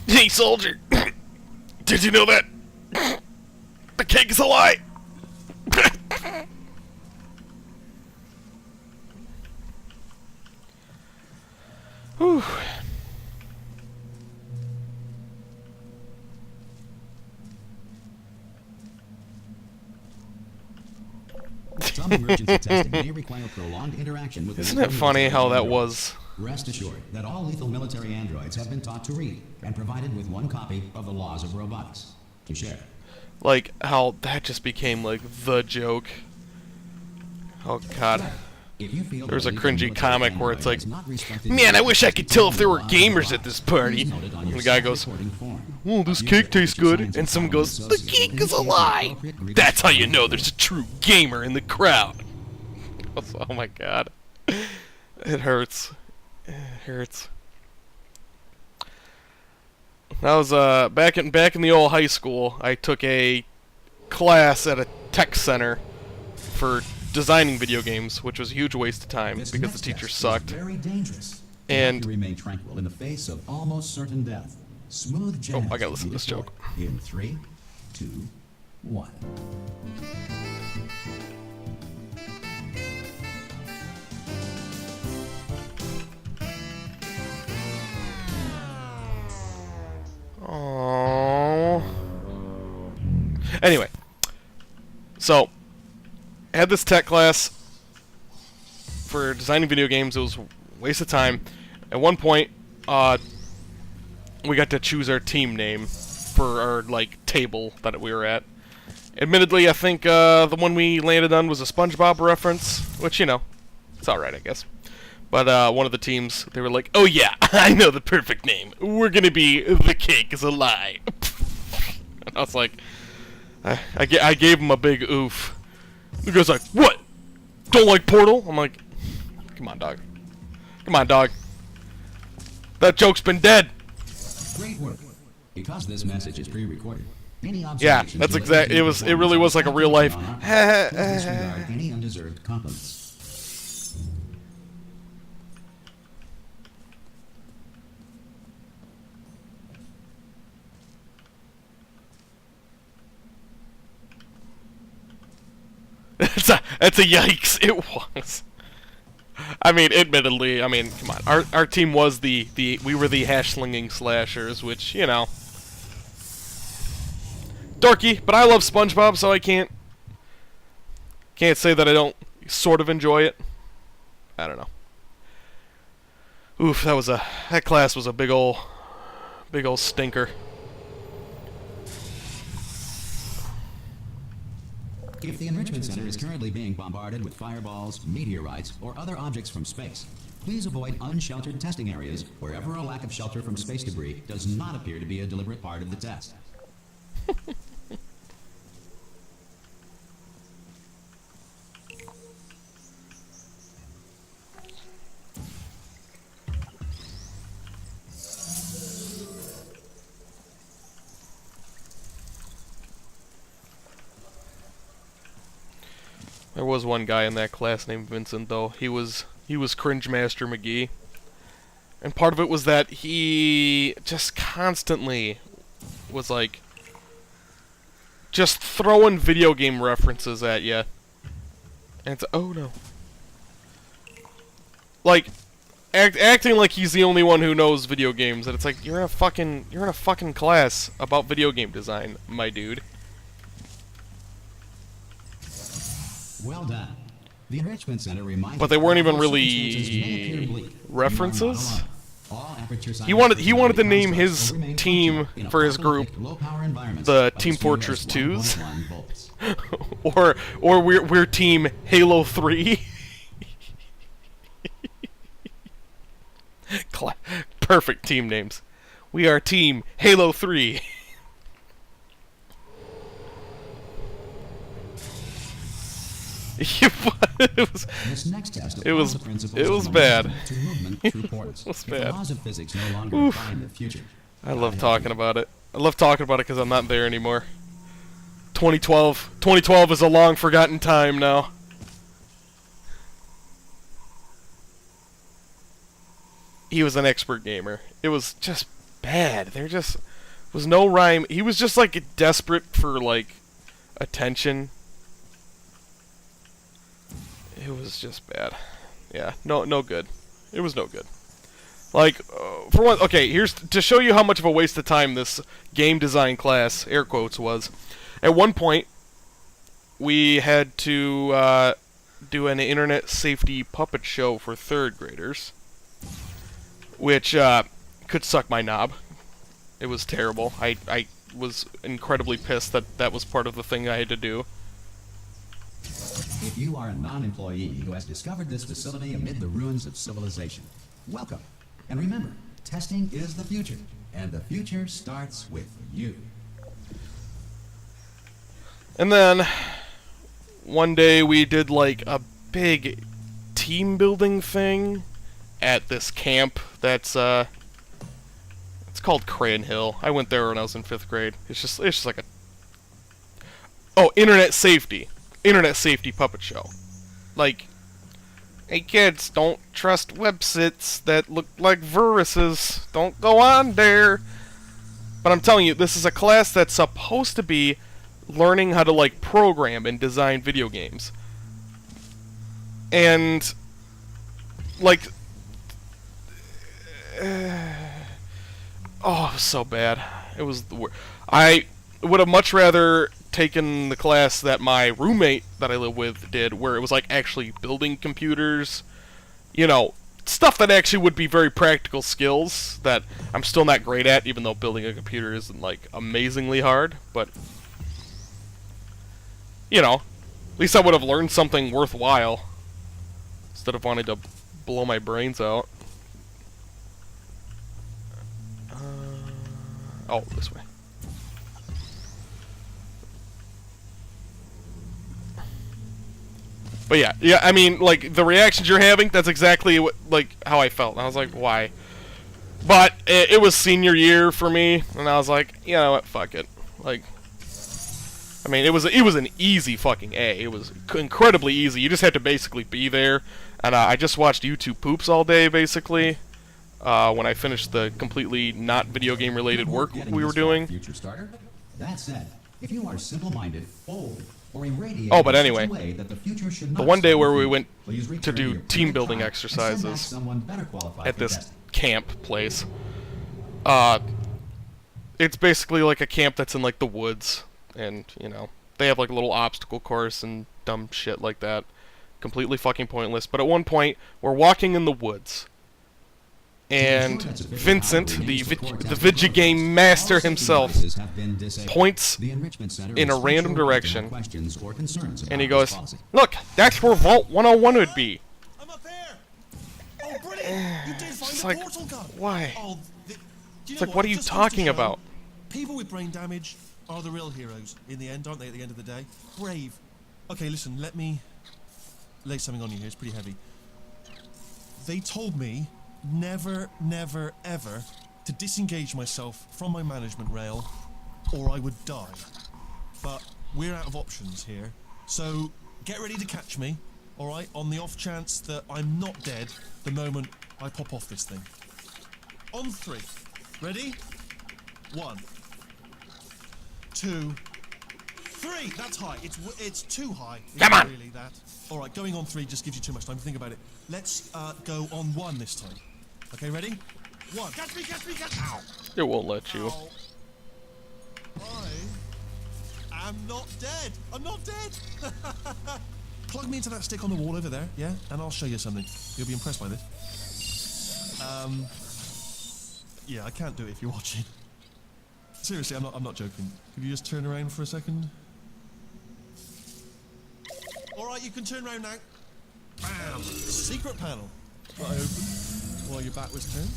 Hey, soldier! Did you know that the cake is a lie? Whew. Some emergency testing may require prolonged interaction with. Isn't it funny how that was? Rest assured that all lethal military androids have been taught to read and provided with one copy of the laws of robotics to share. Like, how that just became, like, the joke. Oh, God. If you feel There was a that lethal cringy military comic where it's android like, has not respected man, I your wish I could tell if there were laws and gamers at this party. please note it on And your the guy goes, self-reporting form. oh, this Use cake it tastes for your good. science And someone goes, the associate cake and is a initiate the lie. appropriate grievance That's how you know procedure. there's a true gamer in the crowd. Oh my God. It hurts. It hurts. That was back in the old high school. I took a class at a tech center for designing video games, which was a huge waste of time This because the next teacher test is sucked. very dangerous. And- You remain tranquil in the face of almost certain death. Smooth jazz. Oh, I gotta will listen be to this deployed joke. In 3, 2, 1. Aww. Anyway, so I had this tech class for designing video games. It was a waste of time. At one point, we got to choose our team name for our like table that we were at. Admittedly, I think the one we landed on was a SpongeBob reference, which, you know, it's alright, I guess. But one of the teams, they were like, oh yeah, I know the perfect name. We're gonna be The Cake is a Lie. And I was like, I gave him a big oof. The guy's like, what? Don't like Portal? I'm like, come on, dog. Come on, dog. That joke's been dead. Great work. Because this message is pre-recorded, any Yeah, observations that's related exact. to It the was. It really performance was like a of real life. on our part, please disregard any undeserved compliments. That's a yikes. It was. I mean, admittedly, I mean, come on. Our team was we were the hash slinging slashers, which, you know, dorky, but I love SpongeBob, so I can't say that I don't sort of enjoy it. I don't know. Oof, that class was a big ol' stinker. If the Enrichment Center is currently being bombarded with fireballs, meteorites, or other objects from space, please avoid unsheltered testing areas wherever a lack of shelter from space debris does not appear to be a deliberate part of the test. There was one guy in that class named Vincent, though. He was Cringe Master McGee. And part of it was that he just constantly was like just throwing video game references at you. And it's, oh no. Like acting like he's the only one who knows video games, and it's like you're in a fucking class about video game design, my dude. Well done. The Enrichment Center reminds But they weren't even all really circumstances may appear bleak. references. You are not alone. All Aperture He wanted Science to name constructs his will remain team functional in for his group apocalyptic low-power environments the of Team speed Fortress of 2s. 1.1 volts. or we're Team Halo 3. Perfect team names. We are Team Halo 3. This next test It was- applies the principles it was of bad. momentum to movement through portals. was If the bad. laws of physics no longer define the future. I love talking about it. I love talking about it because I'm not there anymore. 2012 is a long forgotten time now. He was an expert gamer. It was just bad. There just was no rhyme. He was just like desperate for like attention. It was just bad. Yeah, no good. It was no good. Like, for one, okay, here's to show you how much of a waste of time this game design class, air quotes, was. At one point, we had to do an internet safety puppet show for 3rd graders, which could suck my knob. It was terrible. I was incredibly pissed that that was part of the thing I had to do. If you are a non-employee who has discovered this facility amid the ruins of civilization, welcome. And remember, testing is the future, and the future starts with you. And then, one day we did like a big team building thing at this camp that's, it's called Crayon Hill. I went there when I was in 5th grade. It's just like a... Oh, internet safety puppet show. Like, hey kids, don't trust websites that look like viruses. Don't go on there. But I'm telling you, this is a class that's supposed to be learning how to like program and design video games. And like oh, it was so bad. It was the worst. I would have much rather taken the class that my roommate that I live with did, where it was like actually building computers, you know, stuff that actually would be very practical skills that I'm still not great at, even though building a computer isn't like amazingly hard, but you know, at least I would have learned something worthwhile instead of wanting to blow my brains out. Oh, this way. But yeah, I mean, like, the reactions you're having, that's exactly what, like, how I felt. And I was like, why? But it was senior year for me, and I was like, you know what, fuck it. Like, I mean, it was an easy fucking A. It was incredibly easy. You just had to basically be there. And I just watched YouTube poops all day, basically, when I finished the completely not video game related work we were doing. Future starter. That said, if you are simple-minded, bold, or irradiate Oh, but in such anyway, a way that the future should the not one day start where with we you. went Please to return do your team cleared building card and send back exercises someone better qualified at for this testing. camp place. It's basically like a camp that's in like the woods, and you know they have like a little obstacle course and dumb shit like that. Completely fucking pointless. But at one point, we're walking in the woods, and Vincent, the video game master himself, points in a random direction, and he goes, "Look, that's where Vault 101 would be." I'm up there. Oh, brilliant! You did find It's the like, portal gun. why? Oh, do you It's know like, what are you Just goes to talking show, about? People with brain damage are the real heroes in the end, aren't they? At the end of the day, brave. Okay, listen. Let me lay something on you here. It's pretty heavy. They told me never, never, ever to disengage myself from my management rail, or I would die. But we're out of options here, so get ready to catch me. All right, on the off chance that I'm not dead the moment I pop off this thing. On 3. Ready? 1, 2, 3. That's high. It's too high. It's Come not on. really that. All right, going on 3 just gives you too much time to think about it. Let's go on 1 this time. Okay, ready? 1. Catch me, catch me, catch me. Ow. It won't let you. Ow. I am not dead. I'm not dead. Plug me into that stick on the wall over there, yeah? And I'll show you something. You'll be impressed by this. Yeah, I can't do it if you're watching. Seriously, I'm not joking. Could you just turn around for a second? Alright, you can turn around now. Bam! Secret panel. I open while your back was turned.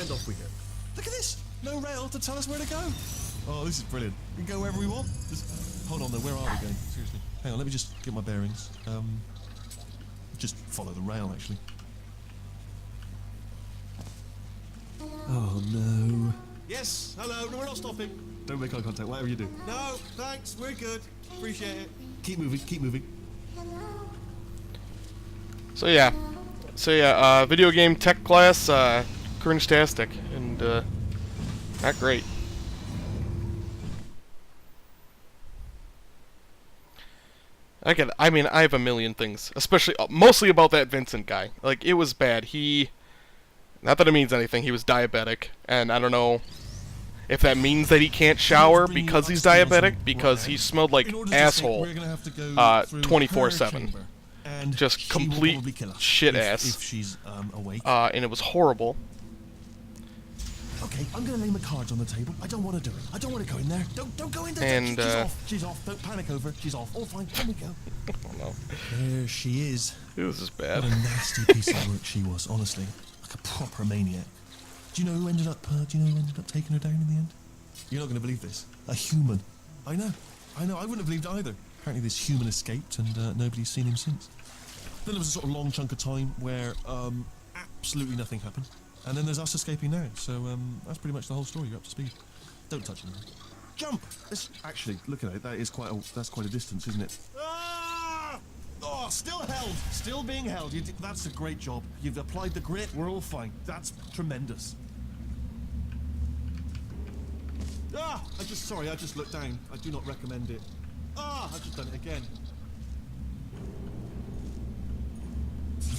And off we go. Look at this! No rail to tell us where to go. Oh, this is brilliant. We can go wherever we want. Just, hold on though, where are we going? Seriously. Hang on, let me just get my bearings. Just follow the rail, actually. Oh no. Yes, hello, no, we're not stopping. Don't make eye contact, whatever you do. No, thanks, we're good. Appreciate it. Keep moving, keep moving. So yeah, video game tech class, cringe-tastic, and not great. I mean, I have a million things, especially, mostly about that Vincent guy. Like, it was bad. Not that it means anything, he was diabetic, and I don't know if that means that he can't shower because he's diabetic, because he smelled like asshole 24/7. Just complete shit ass. If she's awake. And it was horrible. Okay, I'm gonna lay my cards on the table. I don't want to do it. I don't want to go in there. Don't go in there. And, she's off. She's off. Don't panic over. She's off. All fine. Let me go. Oh no. There she is. It was just What bad. a nasty piece of work she was, honestly. Like a proper maniac. Do you know who ended up taking her down in the end? You're not going to believe this. A human. I know. I wouldn't have believed it either. Apparently this human escaped and nobody's seen him since. Then there was a sort of long chunk of time where absolutely nothing happened. And then there's us escaping now. So that's pretty much the whole story. You're up to speed. Don't touch anything. Jump! Actually, look at it. That's quite a distance, isn't it? Ah! Oh, still held. Still being held. That's a great job. You've applied the grit. We're all fine. That's tremendous. Ah! I just looked down. I do not recommend it. Ah! I've just done it again.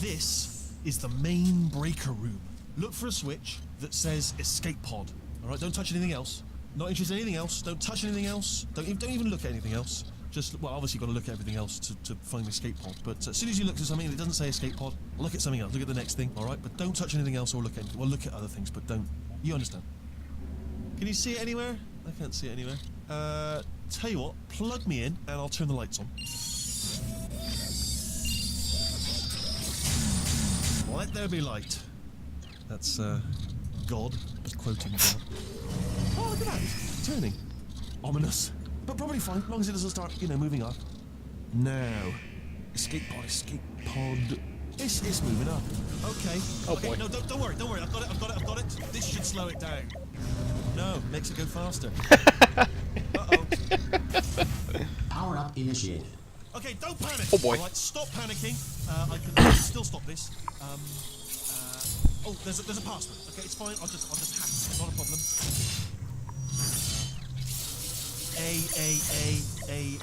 This is the main breaker room. Look for a switch that says escape pod. All right, don't touch anything else. Not interested in anything else. Don't touch anything else. Don't even look at anything else. Just, well, obviously you've got to look at everything else to find the escape pod. But as soon as you look at something that doesn't say escape pod, look at something else. Look at the next thing, all right? But don't touch anything else or look at anything. Well, look at other things, but don't. You understand? Can you see it anywhere? I can't see it anywhere. Tell you what, plug me in and I'll turn the lights on. Let there be light. That's, God, quoting God. Oh, look at that, it's turning. Ominous. But probably fine, as long as it doesn't start, moving up. Now, escape pod. It's moving up. Okay. Oh, okay, boy. no, don't worry. I've got it. This should slow it down. No, makes it go faster. Uh-oh. Power up initiated. Okay, don't panic. Oh, boy. All right, stop panicking. I can still stop this. Oh, there's a password. Okay, it's fine. I'll just hack it. Not a problem.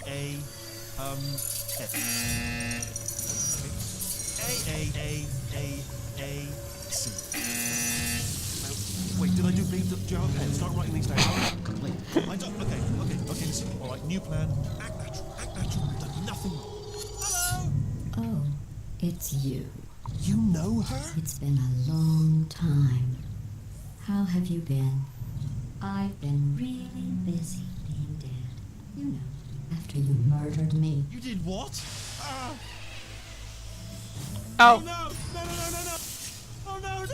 A. A-A-A-A-A-C. Now, wait, did I do B? Do you have a pen? Start writing these down. Complete. I don't, okay, listen. All right, new plan. Act natural. You've done nothing wrong. Hello? Oh, it's you. You know her? It's been a long time. How have you been? I've been really busy being dead. You know, after you murdered me. You did what? Ah. Ow. Oh no! Oh no!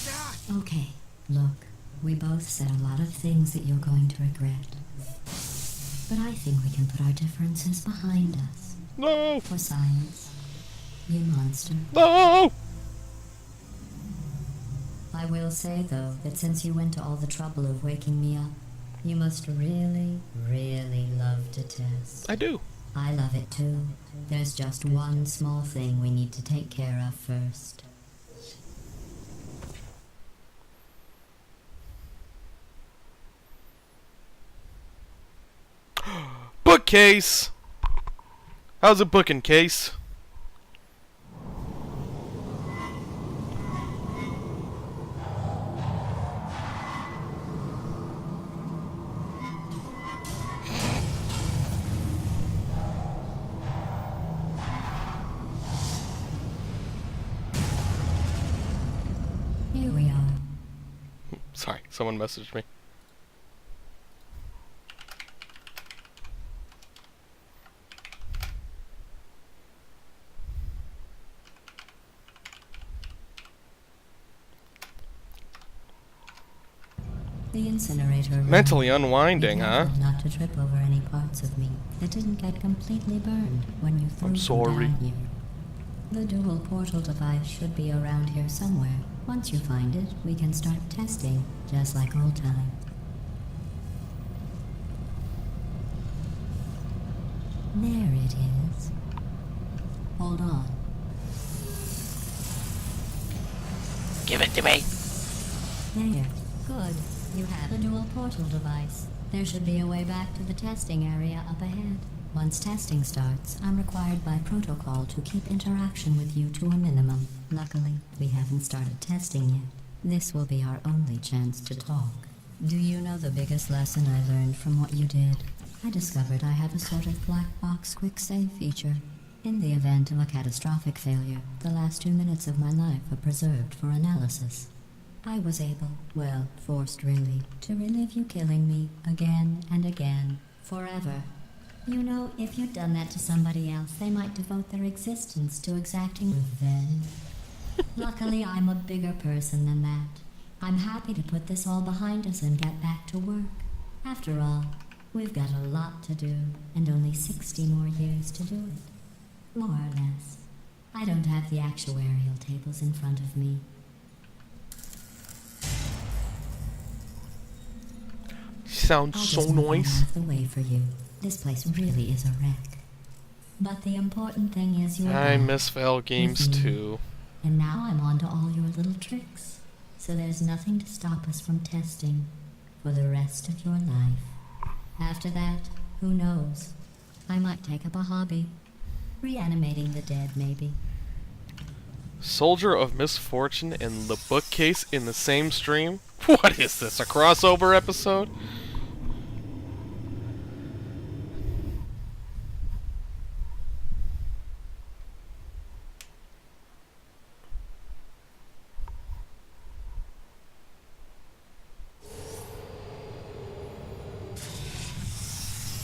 Ah. Okay, look, we both said a lot of things that you're going to regret. But I think we can put our differences behind us. No. For science. You monster. No. I will say, though, that since you went to all the trouble of waking me up, you must really, really love to test. I do. I love it too. There's just one small thing we need to take care of first. Bookcase. How's a booking case? Here we are. Sorry, someone messaged me. The incinerator room. Mentally unwinding, Be huh? careful not to trip over any parts of me that didn't get completely burned when you threw I'm them sorry. down here. The dual portal device should be around here somewhere. Once you find it, we can start testing, just like old times. There it is. Hold on. Give it to me. There. Good. You have a dual portal device. There should be a way back to the testing area up ahead. Once testing starts, I'm required by protocol to keep interaction with you to a minimum. Luckily, we haven't started testing yet. This will be our only chance to talk. Do you know the biggest lesson I learned from what you did? I discovered I have a sort of black box quick save feature. In the event of a catastrophic failure, the last 2 minutes of my life are preserved for analysis. I was able, well, forced really, to relive you killing me again and again, forever. You know, if you'd done that to somebody else, they might devote their existence to exacting revenge. Luckily, I'm a bigger person than that. I'm happy to put this all behind us and get back to work. After all, we've got a lot to do, and only 60 more years to do it. More or less. I don't have the actuarial tables in front of me. Sounds I'll so just move that nice. out of the way for you. This place really is a wreck. But the important thing is you're I back miss Val games with me. too. And now I'm on to all your little tricks. So there's nothing to stop us from testing for the rest of your life. After that, who knows? I might take up a hobby. Reanimating the dead, maybe. Soldier of Misfortune and the Bookcase in the same stream? What is this, a crossover episode?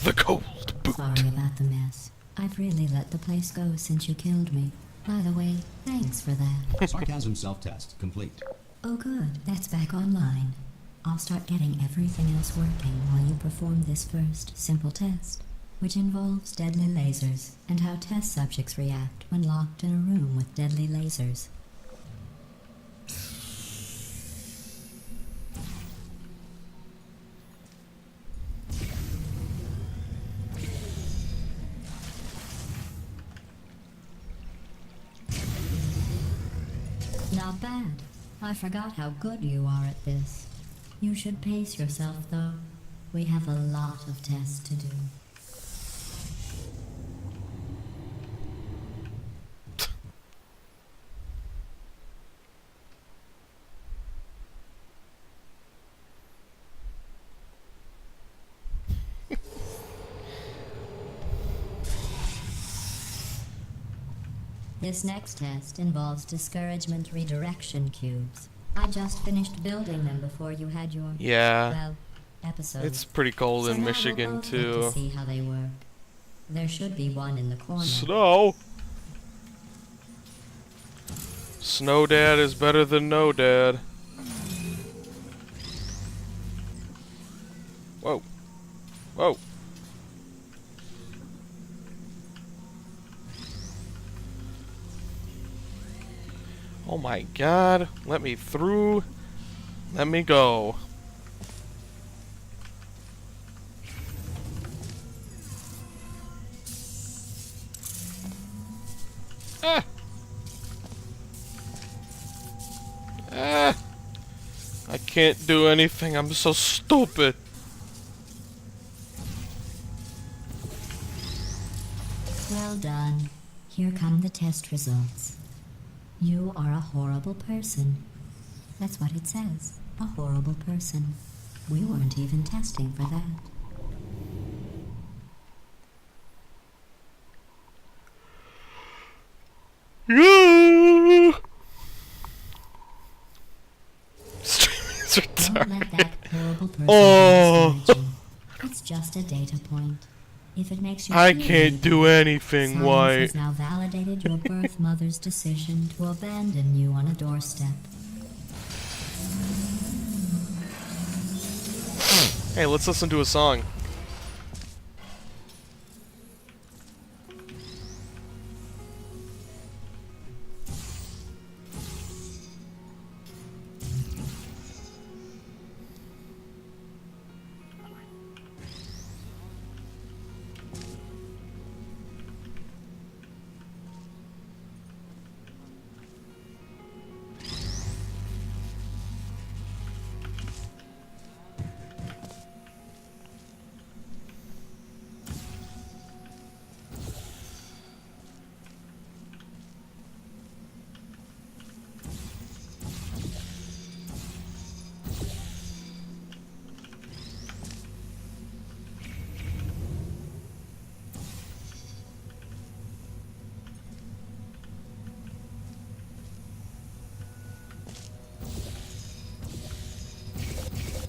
The cold boot. Sorry about the mess. I've really let the place go since you killed me. By the way, thanks for that. Sarcasm self-test complete. Oh good, that's back online. I'll start getting everything else working while you perform this first, simple test, which involves deadly lasers and how test subjects react when locked in a room with deadly lasers. Not bad. I forgot how good you are at this. You should pace yourself, though. We have a lot of tests to do. This next test involves discouragement redirection cubes. I just finished building them before you had your, Yeah. well, episode. It's pretty cold So in now Michigan, we'll both get to too. see how they work. There should be one in the corner. Snow! Snow Dad is better than no Dad. Whoa. Whoa. Oh my god. Let me through. Let me go. Ah. Ah. I can't do anything. I'm so stupid. Well done. Here come the test results. You are a horrible person. That's what it says. A horrible person. We weren't even testing for that. Streaming's Don't let retarded. that horrible person Oh. discourage you. It's just a data point. If it makes you I feel can't any do better, anything, science White. has now validated your birth mother's decision to abandon you on a doorstep. Hey, let's listen to a song.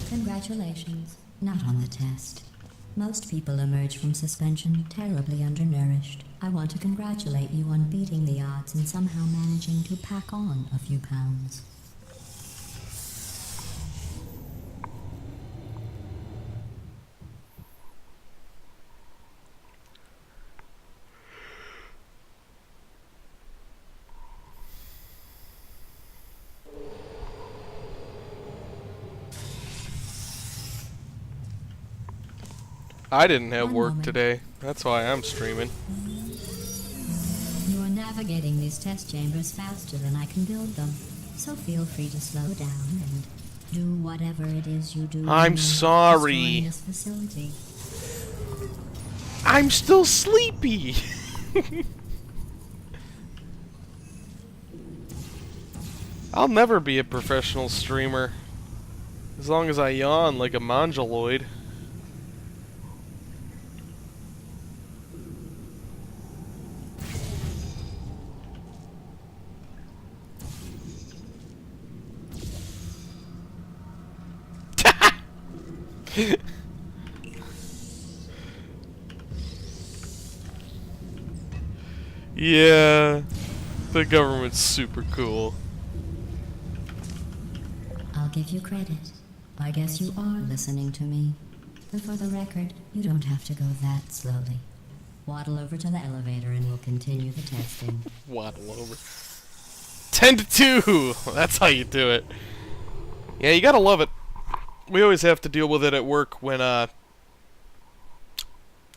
Congratulations. Not on the test. Most people emerge from suspension terribly undernourished. I want to congratulate you on beating the odds and somehow managing to pack on a few pounds. I didn't have One work moment. today. That's why I'm streaming. You are navigating these test chambers faster than I can build them, so feel free to slow down and do whatever it is you do. when I'm you're not sorry. destroying this facility. I'm still sleepy. I'll never be a professional streamer. As long as I yawn like a mongoloid. Yeah, the government's super cool. I'll give you credit. I guess you are listening to me. But for the record, you don't have to go that slowly. Waddle over to the elevator and we'll continue the testing. Waddle over. 10 to 2! That's how you do it. Yeah, you gotta love it. We always have to deal with it at work when,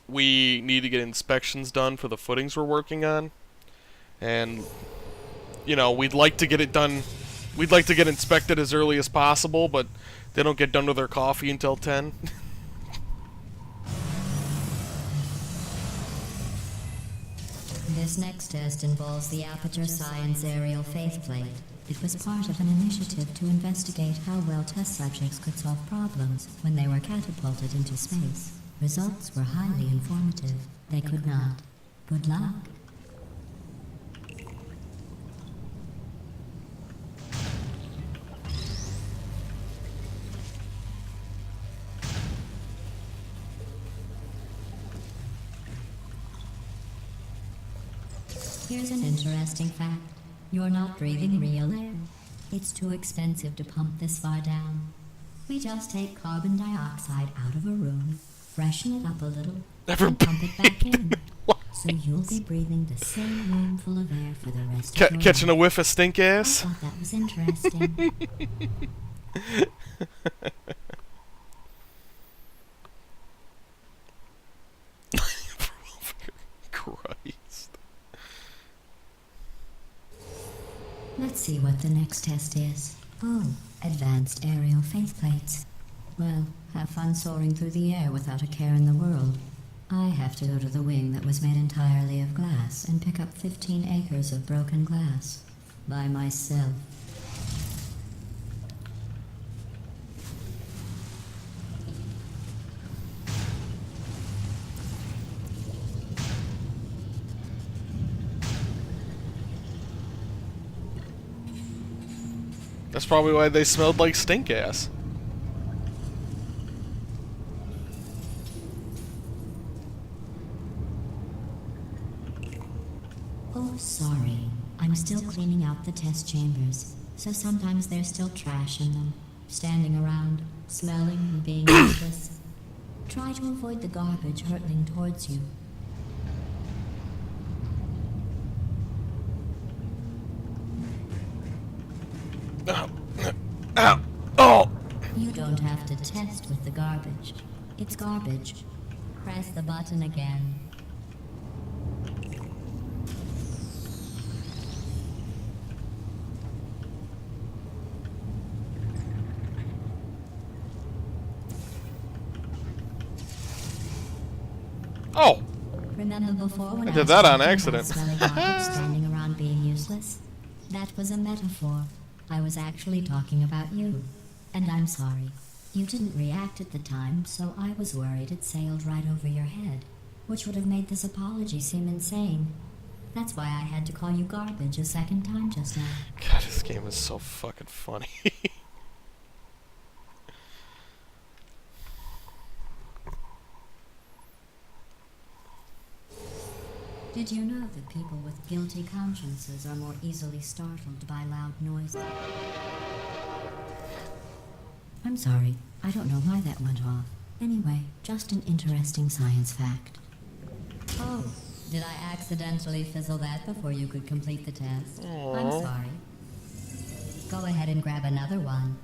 we need to get inspections done for the footings we're working on. And, you know, we'd like to get it done. We'd like to get inspected as early as possible, but they don't get done with their coffee until 10. This next test involves the Aperture Science Aerial Faithplate. It was part of an initiative to investigate how well test subjects could solve problems when they were catapulted into space. Results were highly informative. They could not. Good luck. Here's an interesting fact. You're not breathing real air. It's too expensive to pump this far down. We just take carbon dioxide out of a room, freshen it up a little, Never and pump it back in. What? So you'll be breathing the same room full of air for the rest of your Catching a life. whiff of stink I ass? thought that was interesting. Christ. Let's see what the next test is. Oh, advanced aerial faith plates. Well, have fun soaring through the air without a care in the world. I have to go to the wing that was made entirely of glass and pick up 15 acres of broken glass. By myself. That's probably why they smelled like stink ass. Oh, sorry. I'm still cleaning out the test chambers, so sometimes there's still trash in them, standing around, smelling and being useless. Try to avoid the garbage hurtling towards you. Ow. Ow. Oh! You don't have to test with the garbage. It's garbage. Press the button again. Oh! Remember before when I I did was that on talking about accident. smelling garbage standing around being useless? That was a metaphor. I was actually talking about you. And I'm sorry. You didn't react at the time, so I was worried it sailed right over your head, which would have made this apology seem insane. That's why I had to call you garbage a second time just now. God, this game is so fucking funny. Did you know that people with guilty consciences are more easily startled by loud noises? I'm sorry. I don't know why that went off. Anyway, just an interesting science fact. Oh, did I accidentally fizzle that before you could complete the test? I'm sorry. Go ahead and grab another one.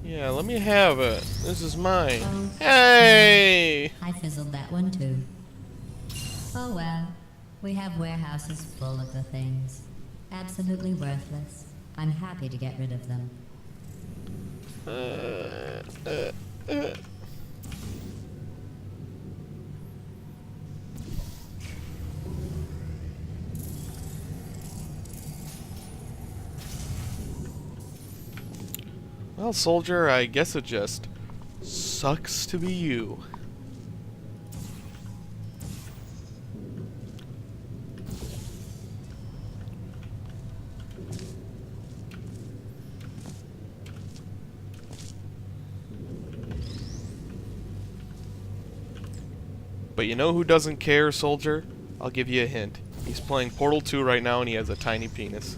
Yeah, let me have it. This is mine. Oh, Hey! I fizzled that one too. Oh well, we have warehouses full of the things. Absolutely worthless. I'm happy to get rid of them. Well, soldier, I guess it just sucks to be you. But you know who doesn't care, soldier? I'll give you a hint. He's playing Portal 2 right now and he has a tiny penis.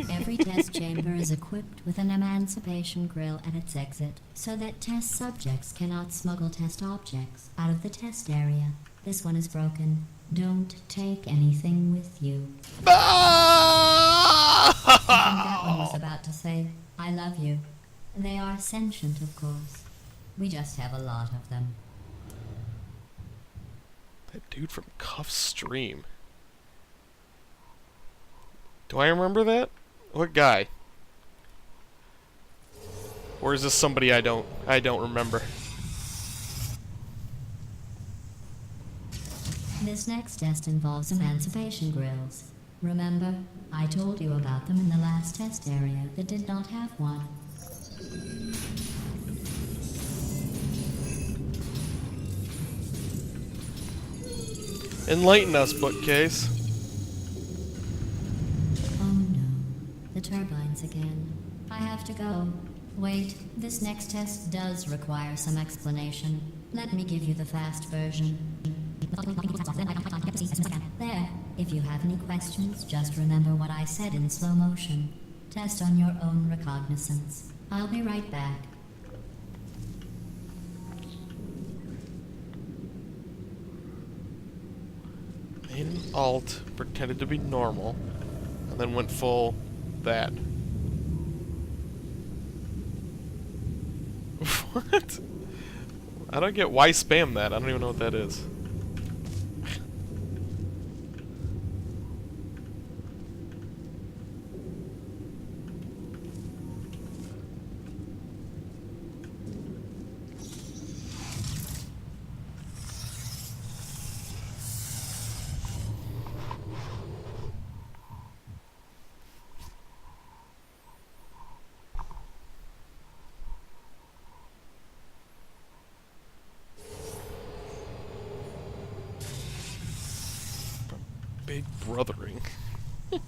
Every test chamber is equipped with an emancipation grill at its exit, so that test subjects cannot smuggle test objects out of the test area. This one is broken. Don't take anything with you. I think that one was about to say, I love you. They are sentient, of course. We just have a lot of them. That dude from Cuff's stream. Do I remember that? What guy? Or is this somebody I don't remember? This next test involves emancipation grills. Remember, I told you about them in the last test area that did not have one. Enlighten us, bookcase. Oh no, the turbines again. I have to go. Wait, this next test does require some explanation. Let me give you the fast version. There. If you have any questions, just remember what I said in slow motion. Test on your own recognizance. I'll be right back. In alt, pretended to be normal, and then went full that. What? I don't get why spam that. I don't even know what that is. Big brothering. Hey,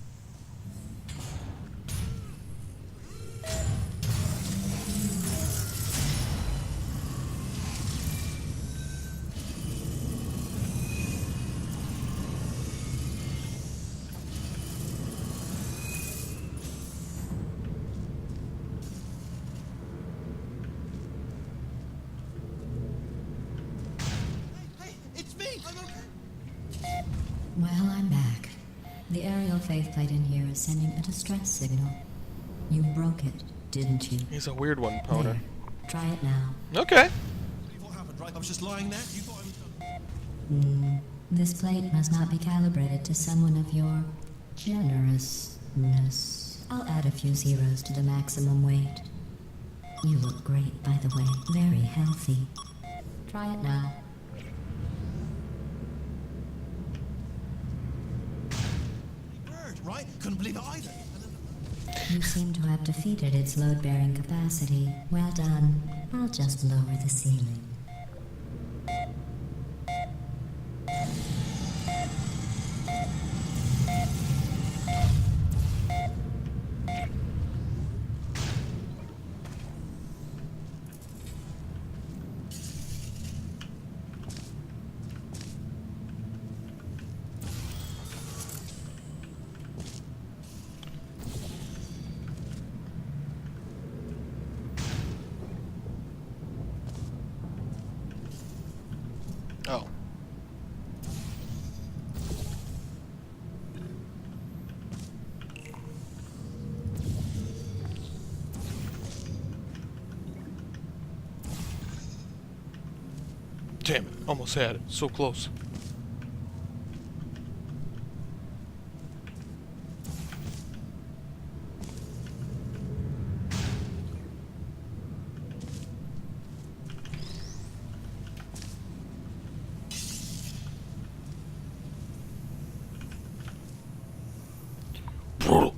it's me! I'm okay. Well, I'm back. The aerial faceplate in here is sending a distress signal. You broke it, didn't you? He's a weird one, Poner. There. Try it now. Okay. What happened, right? I was just lying there. You thought I was done. This plate must not be calibrated to someone of your generousness. I'll add a few zeros to the maximum weight. You look great, by the way. Very healthy. Try it now. Bird, right? Couldn't believe it either. You seem to have defeated its load-bearing capacity. Well done. I'll just lower the ceiling. Oh. Damn it. Almost had it. So close. Brutal.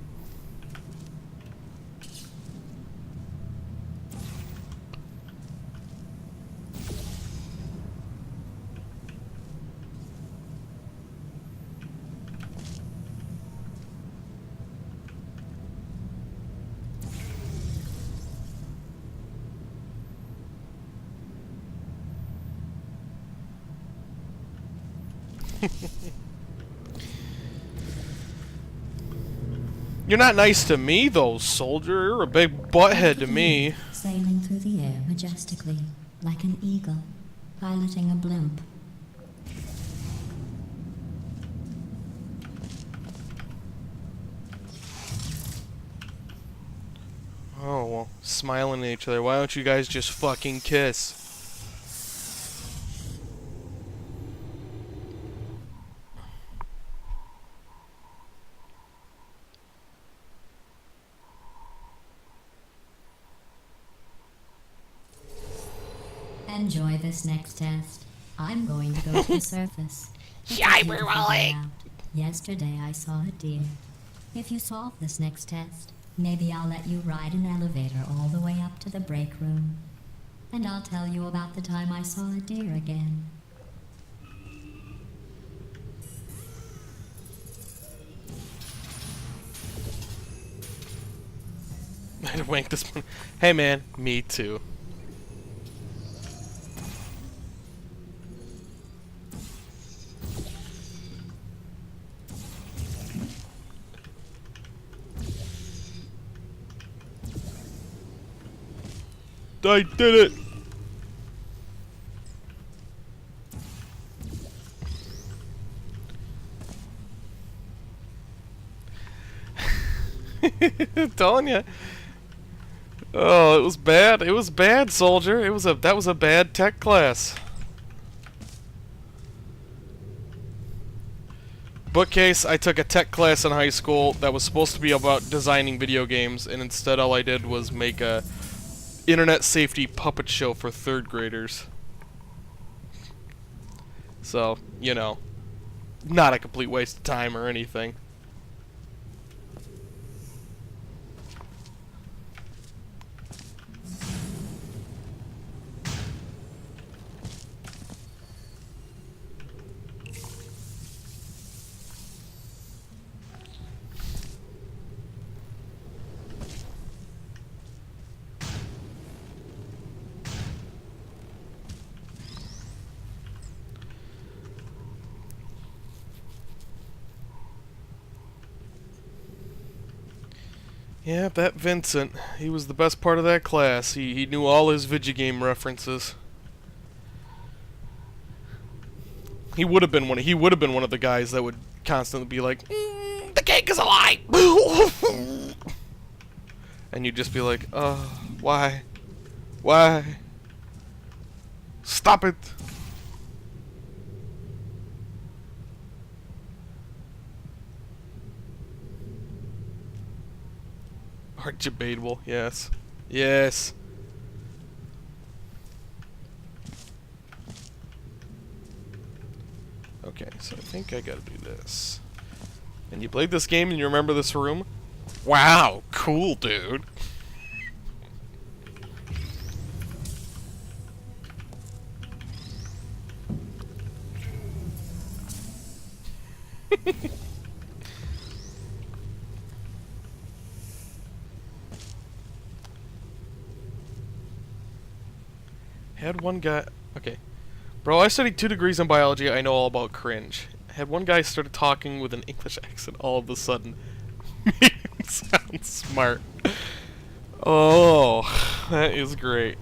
You're not nice to me, though, soldier. You're a big butthead to me. Sailing through the air majestically, like an eagle, piloting a blimp. Oh, well, smiling at each other. Why don't you guys just fucking kiss? Enjoy this next test. I'm going to go to the surface. Yesterday I saw a deer. If you solve this next test, maybe I'll let you ride an elevator all the way up to the break room. And I'll tell you about the time I saw a deer again. I'd wank this one. Hey man, me too. I did it! I'm telling you. Oh, it was bad. It was bad, soldier. That was a bad tech class. Bookcase, I took a tech class in high school that was supposed to be about designing video games, and instead all I did was make a internet safety puppet show for 3rd graders. So, you know, not a complete waste of time or anything. Yeah, that Vincent, he was the best part of that class. He knew all his video game references. He would have been one of the guys that would constantly be like, "The cake is a lie." And you'd just be like, why? Why? Stop it. Art debatable, yes. Yes. Okay, so I think I gotta do this. And you played this game and you remember this room? Wow, cool, dude. Had one guy... Okay. Bro, I studied 2 degrees in biology. I know all about cringe. Had one guy started talking with an English accent all of a sudden. Made him sound smart. Oh, that is great.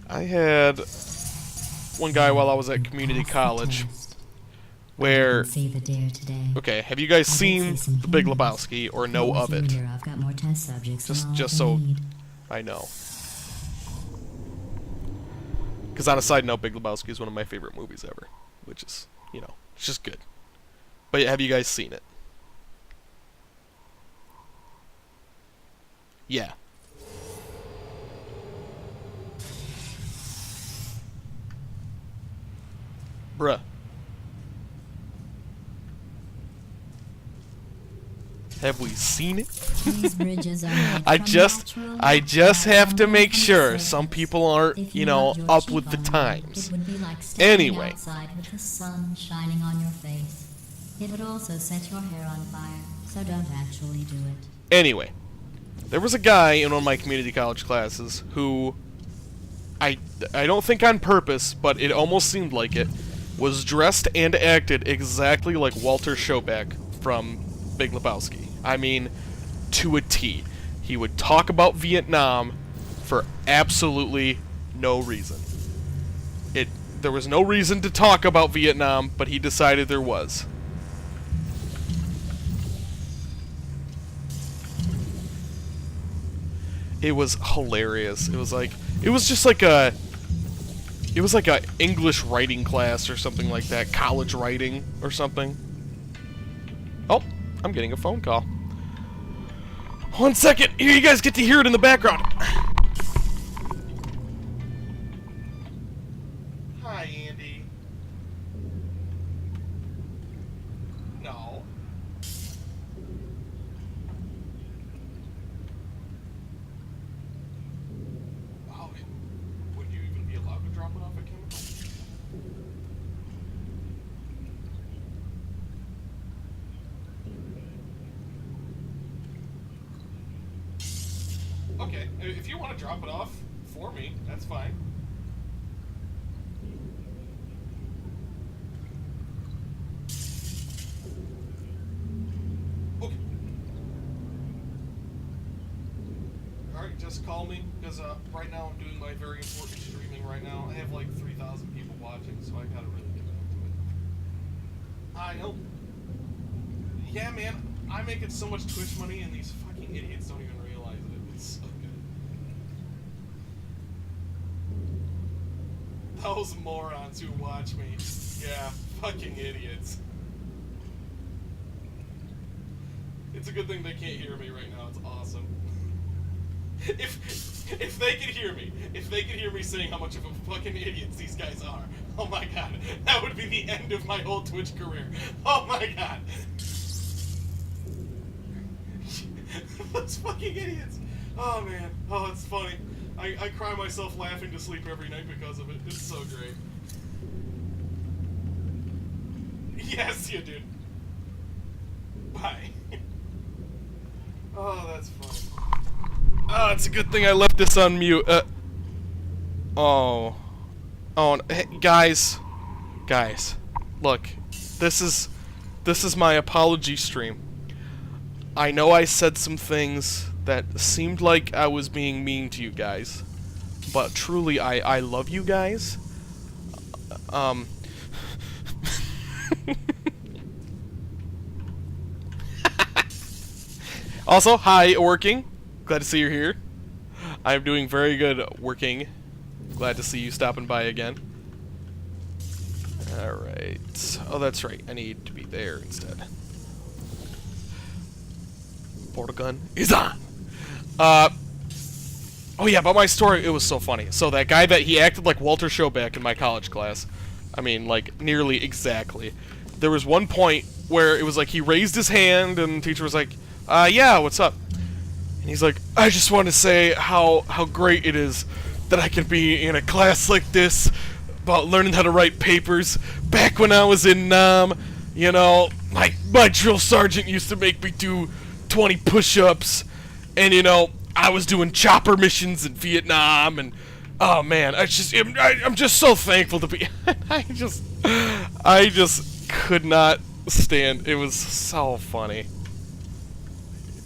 I had one guy while I was at community college where... See the dare today. Okay, have you guys seen The Big Lebowski or know of it? I've got more test subjects Just so I know. Because on a side note, Big Lebowski is one of my favorite movies ever. Which is, you know, it's just good. But have you guys seen it? Yeah. Bruh. Have we seen it? These bridges are made I from just natural have to make diamond sure and some silver. people aren't, If you know, loved your up cheek with the on, times. It would be like standing Anyway. outside with the sun shining on your face. It would also set your hair on fire, so don't actually do it. Anyway, there was a guy in one of my community college classes who I don't think on purpose, but it almost seemed like it, was dressed and acted exactly like Walter Schobeck from Big Lebowski. I mean, to a T. He would talk about Vietnam for absolutely no reason. There was no reason to talk about Vietnam, but he decided there was. It was hilarious. It was just like a English writing class or something like that, college writing or something. Oh, I'm getting a phone call. 1 second. Here, you guys get to hear it in the background. Hi, Andy. No. Wow, would you even be allowed to drop it off at Chemical? fine. If you want to drop it off for me, that's fine. Okay. Alright, just call me, because right now I'm doing my very important streaming right now. I have like 3,000 people watching, so I gotta really get back to it. I know. Yeah, man, I'm making so much Twitch money, and these fucking idiots don't even realize it. It's so good. Those morons who watch me. Yeah, fucking idiots. It's a good thing they can't hear me right now. It's awesome. If they could hear me saying how much of a fucking idiots these guys are, oh my god, that would be the end of my whole Twitch career. Oh my god. Those fucking idiots. Oh man. Oh, it's funny. I cry myself laughing to sleep every night because of it. It's so great. Yes, you did. Bye. Oh, that's funny. Oh, it's a good thing I left this on mute. Oh, hey, guys, look, this is my apology stream. I know I said some things that seemed like I was being mean to you guys, but truly, I love you guys. Also, hi, working. Glad to see you're here. I'm doing very good working. Glad to see you stopping by again. Alright. Oh, that's right. I need to be there instead. Portal gun is on! Oh yeah, about my story, it was so funny. So that guy he acted like Walter Schoback in my college class. I mean, like, nearly exactly. There was one point where it was like he raised his hand and the teacher was like, yeah, what's up? And he's like, I just want to say how great it is that I can be in a class like this about learning how to write papers. Back when I was in Nam, you know, my drill sergeant used to make me do 20 push-ups, and you know, I was doing chopper missions in Vietnam, and oh man, I'm just so thankful to be. I just could not stand. It was so funny.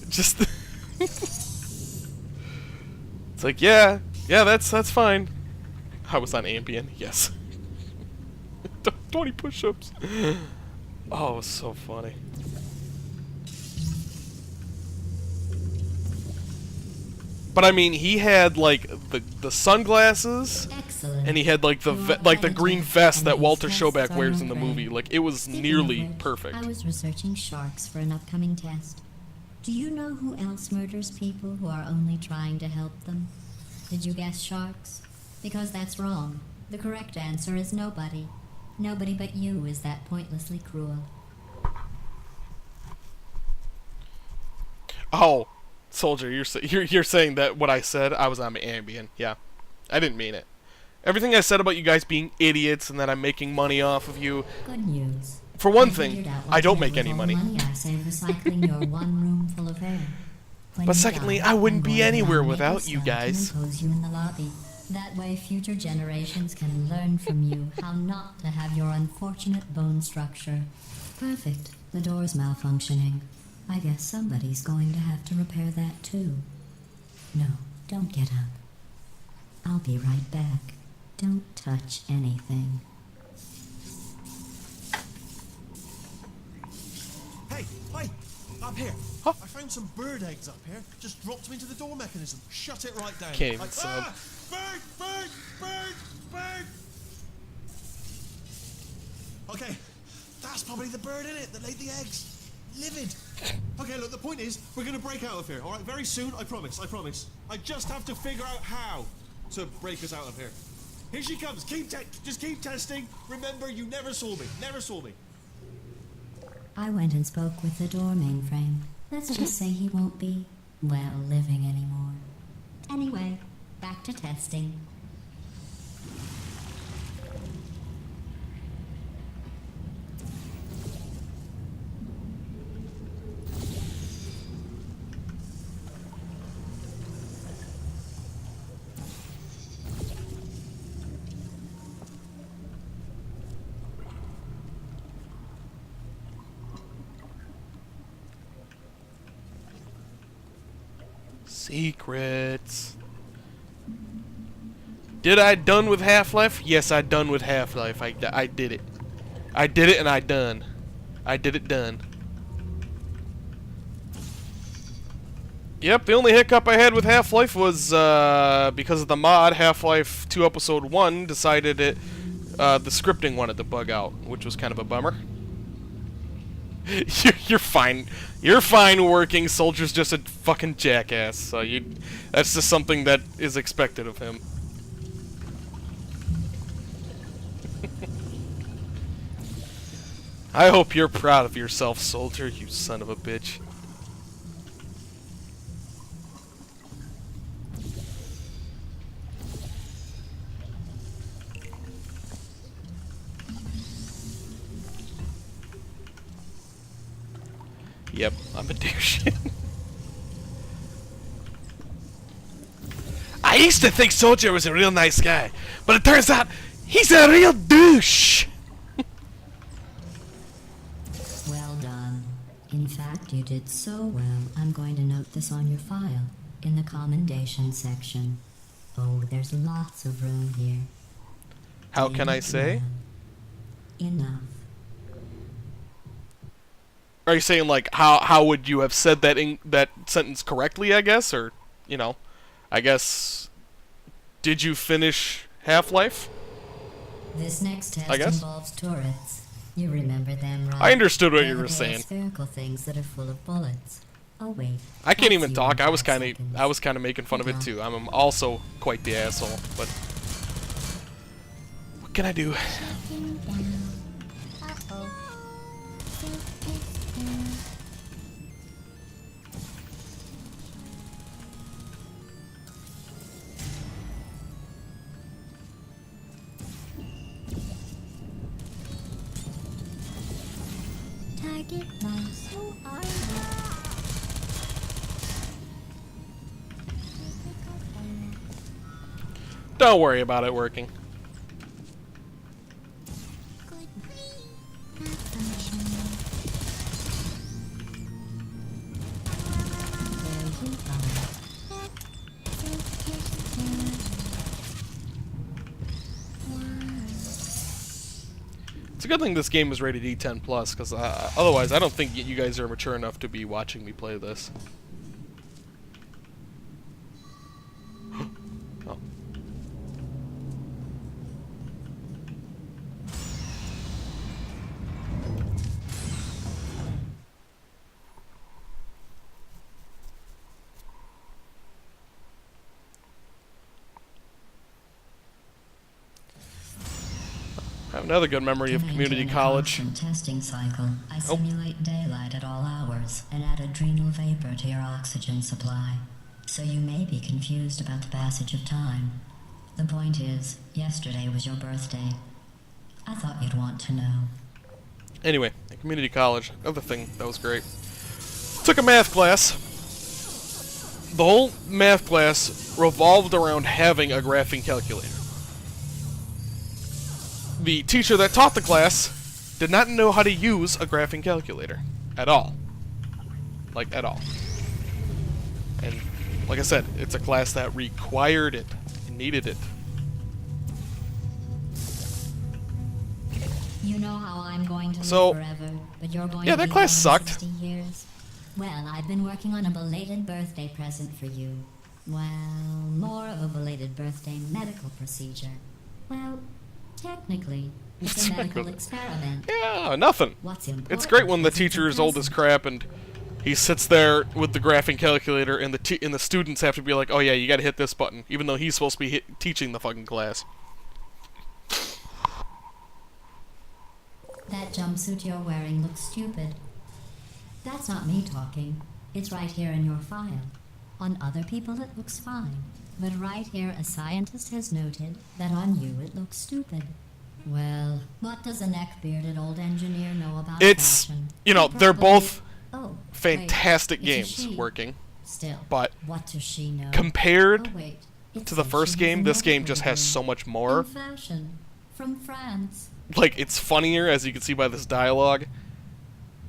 Just. It's like, yeah, that's fine. I was on Ambien, yes. 20 push-ups. Oh, it was so funny. But I mean, he had like the sunglasses, Excellent. and he had like the green vest that Walter Schoback wears in the movie. Like, it was nearly perfect. I was researching sharks for an upcoming test. Do you know who else murders people who are only trying to help them? Did you guess sharks? Because that's wrong. The correct answer is nobody. Nobody but you is that pointlessly cruel. Oh, Soldier, you're saying that what I said, I was on Ambien. Yeah, I didn't mean it. Everything I said about you guys being idiots and that I'm making money off of you. Good news. For one I thing, figured out what I don't to make do any with all money. the money I saved recycling your one room full of air. When But you secondly, die, I wouldn't I'm be going to anywhere nominate without your you son to guys. impose you in the lobby. That way future generations can learn from you how not to have your unfortunate bone structure. Perfect. The door's malfunctioning. I guess somebody's going to have to repair that too. No, don't get up. I'll be right back. Don't touch anything. Hey, up here. Huh? I found some bird eggs up here. Just dropped them into the door mechanism. Shut it right down. Can't even sub. Bird! Okay, that's probably the bird in it that laid the eggs. Livid. Okay, look, the point is, we're gonna break out of here, alright? Very soon, I promise. I just have to figure out how to break us out of here. Here she comes. Just keep testing. Remember, you never saw me. I went and spoke with the door mainframe. Let's just say he won't be, well, living anymore. Anyway, back to testing. Secrets. Did I done with Half-Life? Yes, I done with Half-Life. I did it. I did it and I done. I did it done. Yep, the only hiccup I had with Half-Life was because of the mod, Half-Life 2 Episode 1 decided the scripting wanted to bug out, which was kind of a bummer. You're fine. You're fine working. Soldier's just a fucking jackass. So that's just something that is expected of him. I hope you're proud of yourself, Soldier, you son of a bitch. Yep, I'm a douche. I used to think Soldier was a real nice guy, but it turns out he's a real douche. Well done. In fact, you did so well, I'm going to note this on your file, in the commendation section. Oh, there's lots of room here. How can I say? Enough. Are you saying like how would you have said that sentence correctly? I guess, or you know, I guess. Did you finish Half-Life? This next test I guess. involves turrets. You remember them, right? I understood what They're you the were big saying. Spherical things that are full of bullets. Oh wait. I can't I'll even see talk. you in I was 5 kind seconds. of making fun of it too. I'm also quite the asshole, but what can I do? Target lost. Who are Don't worry about it working. It's a good thing this game is rated E10+, because otherwise I don't think you guys are mature enough to be watching me play this. Oh. I have another good memory of To community maintain a college. constant testing cycle, I Oh. simulate daylight at all hours and add adrenal vapor to your oxygen supply. So you may be confused about the passage of time. The point is, yesterday was your birthday. I thought you'd want to know. Anyway, at community college, another thing that was great. Took a math class. The whole math class revolved around having a graphing calculator. The teacher that taught the class did not know how to use a graphing calculator. At all. Like, at all. And, like I said, it's a class that required it. It needed it. You know how I'm going to So, live forever, but you're going yeah, to that be class gone sucked. 60 years. Well, I've been working on a belated birthday present for you. Well, more of a belated birthday medical procedure. Well, technically, it's a medical experiment. Yeah, nothing. What's important? It's great when the is it's a teacher is old as present. crap and he sits there with the graphing calculator and the students have to be like, oh yeah, you gotta hit this button, even though he's supposed to be teaching the fucking class. That jumpsuit you're wearing looks stupid. That's not me talking. It's right here in your file. On other people it looks fine. But right here a scientist has noted that on you it looks stupid. Well, what does a neck-bearded old engineer know about It's, fashion? you know, He they're probably- both Oh, fantastic wait, it's a games she. working, Still, but what does she know? compared Oh, wait. It to the says first she game, has a this game medical just has degree so much more. in fashion from France. Like, it's funnier, as you can see by this dialogue.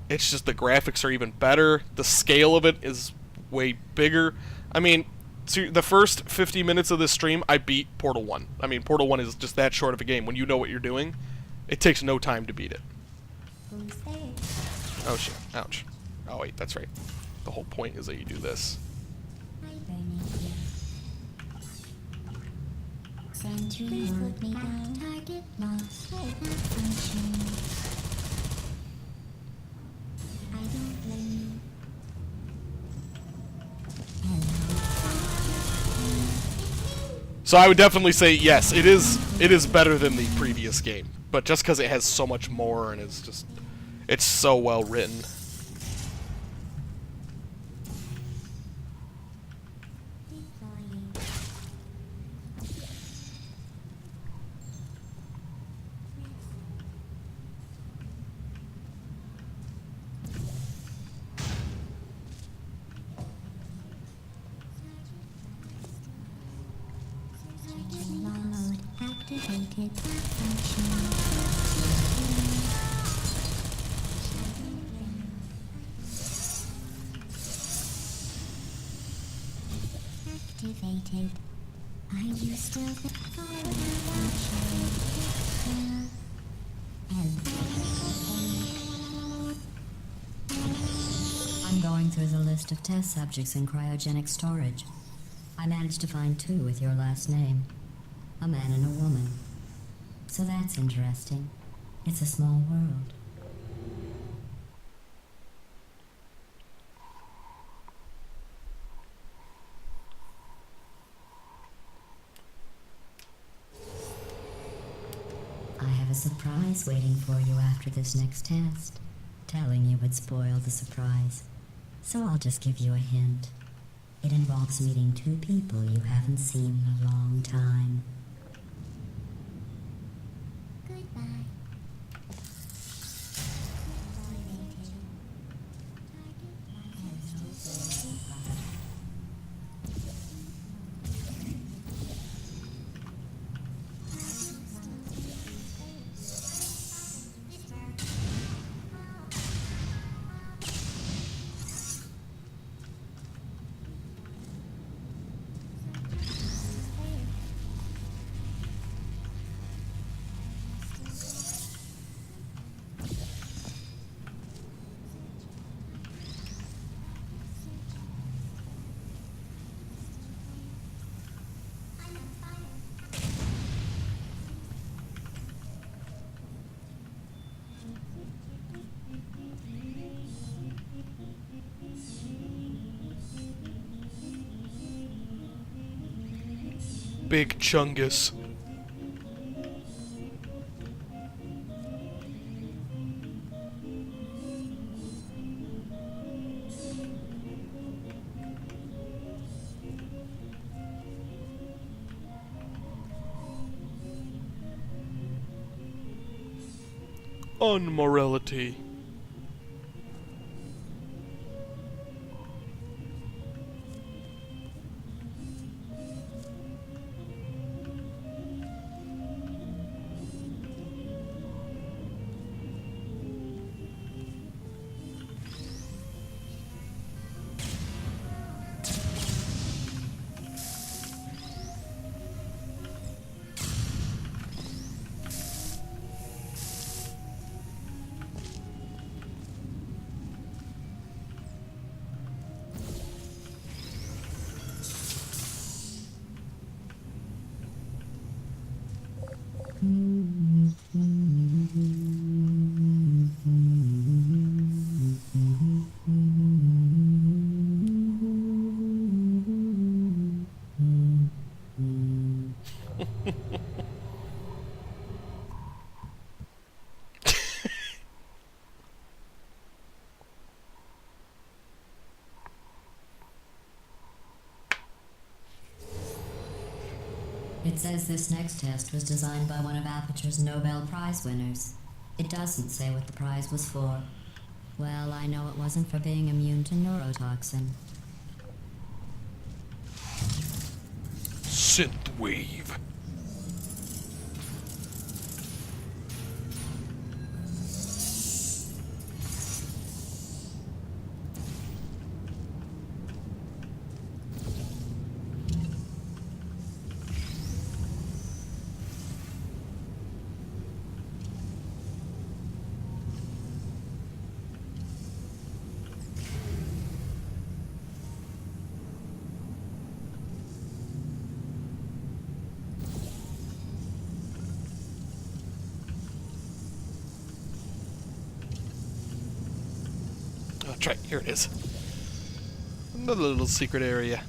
It's just the graphics are even better. The scale of it is way bigger. I mean, so the first 50 minutes of this stream, I beat Portal 1. I mean, Portal 1 is just that short of a game. When you know what you're doing, it takes no time to beat it. Who's there? Oh shit, ouch. Oh wait, that's right. The whole point is that you do this. Hi, Bernie. Sentry put me down. Target lost. Malfunction. I don't blame you. So I would definitely say yes, it is better than the previous game. But just because it has so much more and it's so well written. Deploying. Target mode activated. Malfunction. Activated. Are you still forward function? I'm going through the list of test subjects in cryogenic storage. I managed to find 2 with your last name. A man and a woman. So that's interesting. It's a small world. I have a surprise waiting for you after this next test. Telling you would spoil the surprise. So I'll just give you a hint. It involves meeting 2 people you haven't seen in a long time. Goodbye. Big Chungus. Unmorality. It says this next test was designed by one of Aperture's Nobel Prize winners. It doesn't say what the prize was for. Well, I know it wasn't for being immune to neurotoxin. Synthwave. try. Here it is. Another little secret area.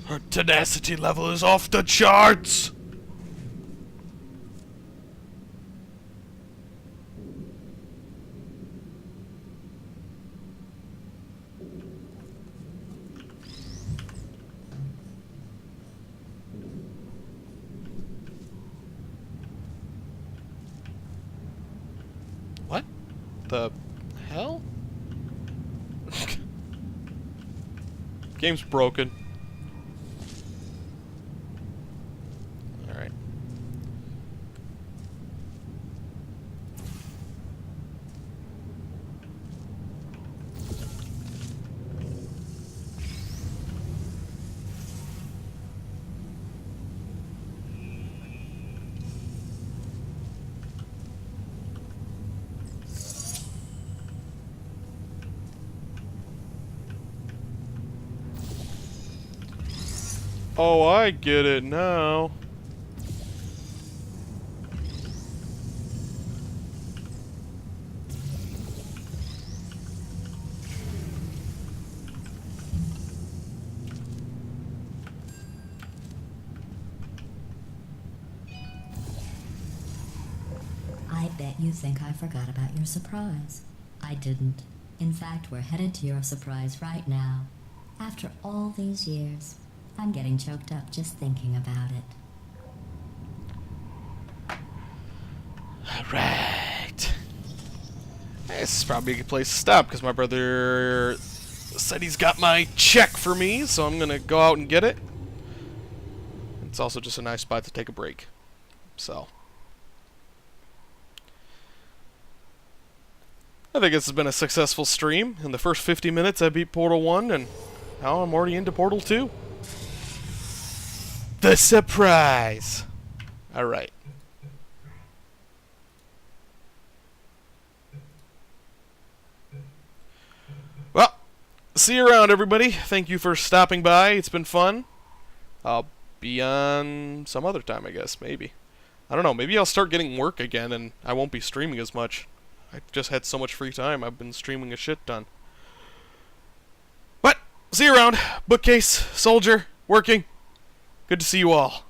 Her tenacity level is off the charts! What the hell? Game's broken. Alright. Oh, I get it now. I bet you think I forgot about your surprise. I didn't. In fact, we're headed to your surprise right now. After all these years, I'm getting choked up just thinking about it. Alright. This is probably a good place to stop because my brother said he's got my check for me, so I'm gonna go out and get it. It's also just a nice spot to take a break. So I think this has been a successful stream. In the first 50 minutes I beat Portal 1 and now I'm already into Portal 2. The surprise! Alright. Well, see you around, everybody. Thank you for stopping by. It's been fun. I'll be on some other time, I guess. Maybe. I don't know. Maybe I'll start getting work again and I won't be streaming as much. I just had so much free time. I've been streaming a shit ton. But, see you around. Bookcase, Soldier, working. Good to see you all.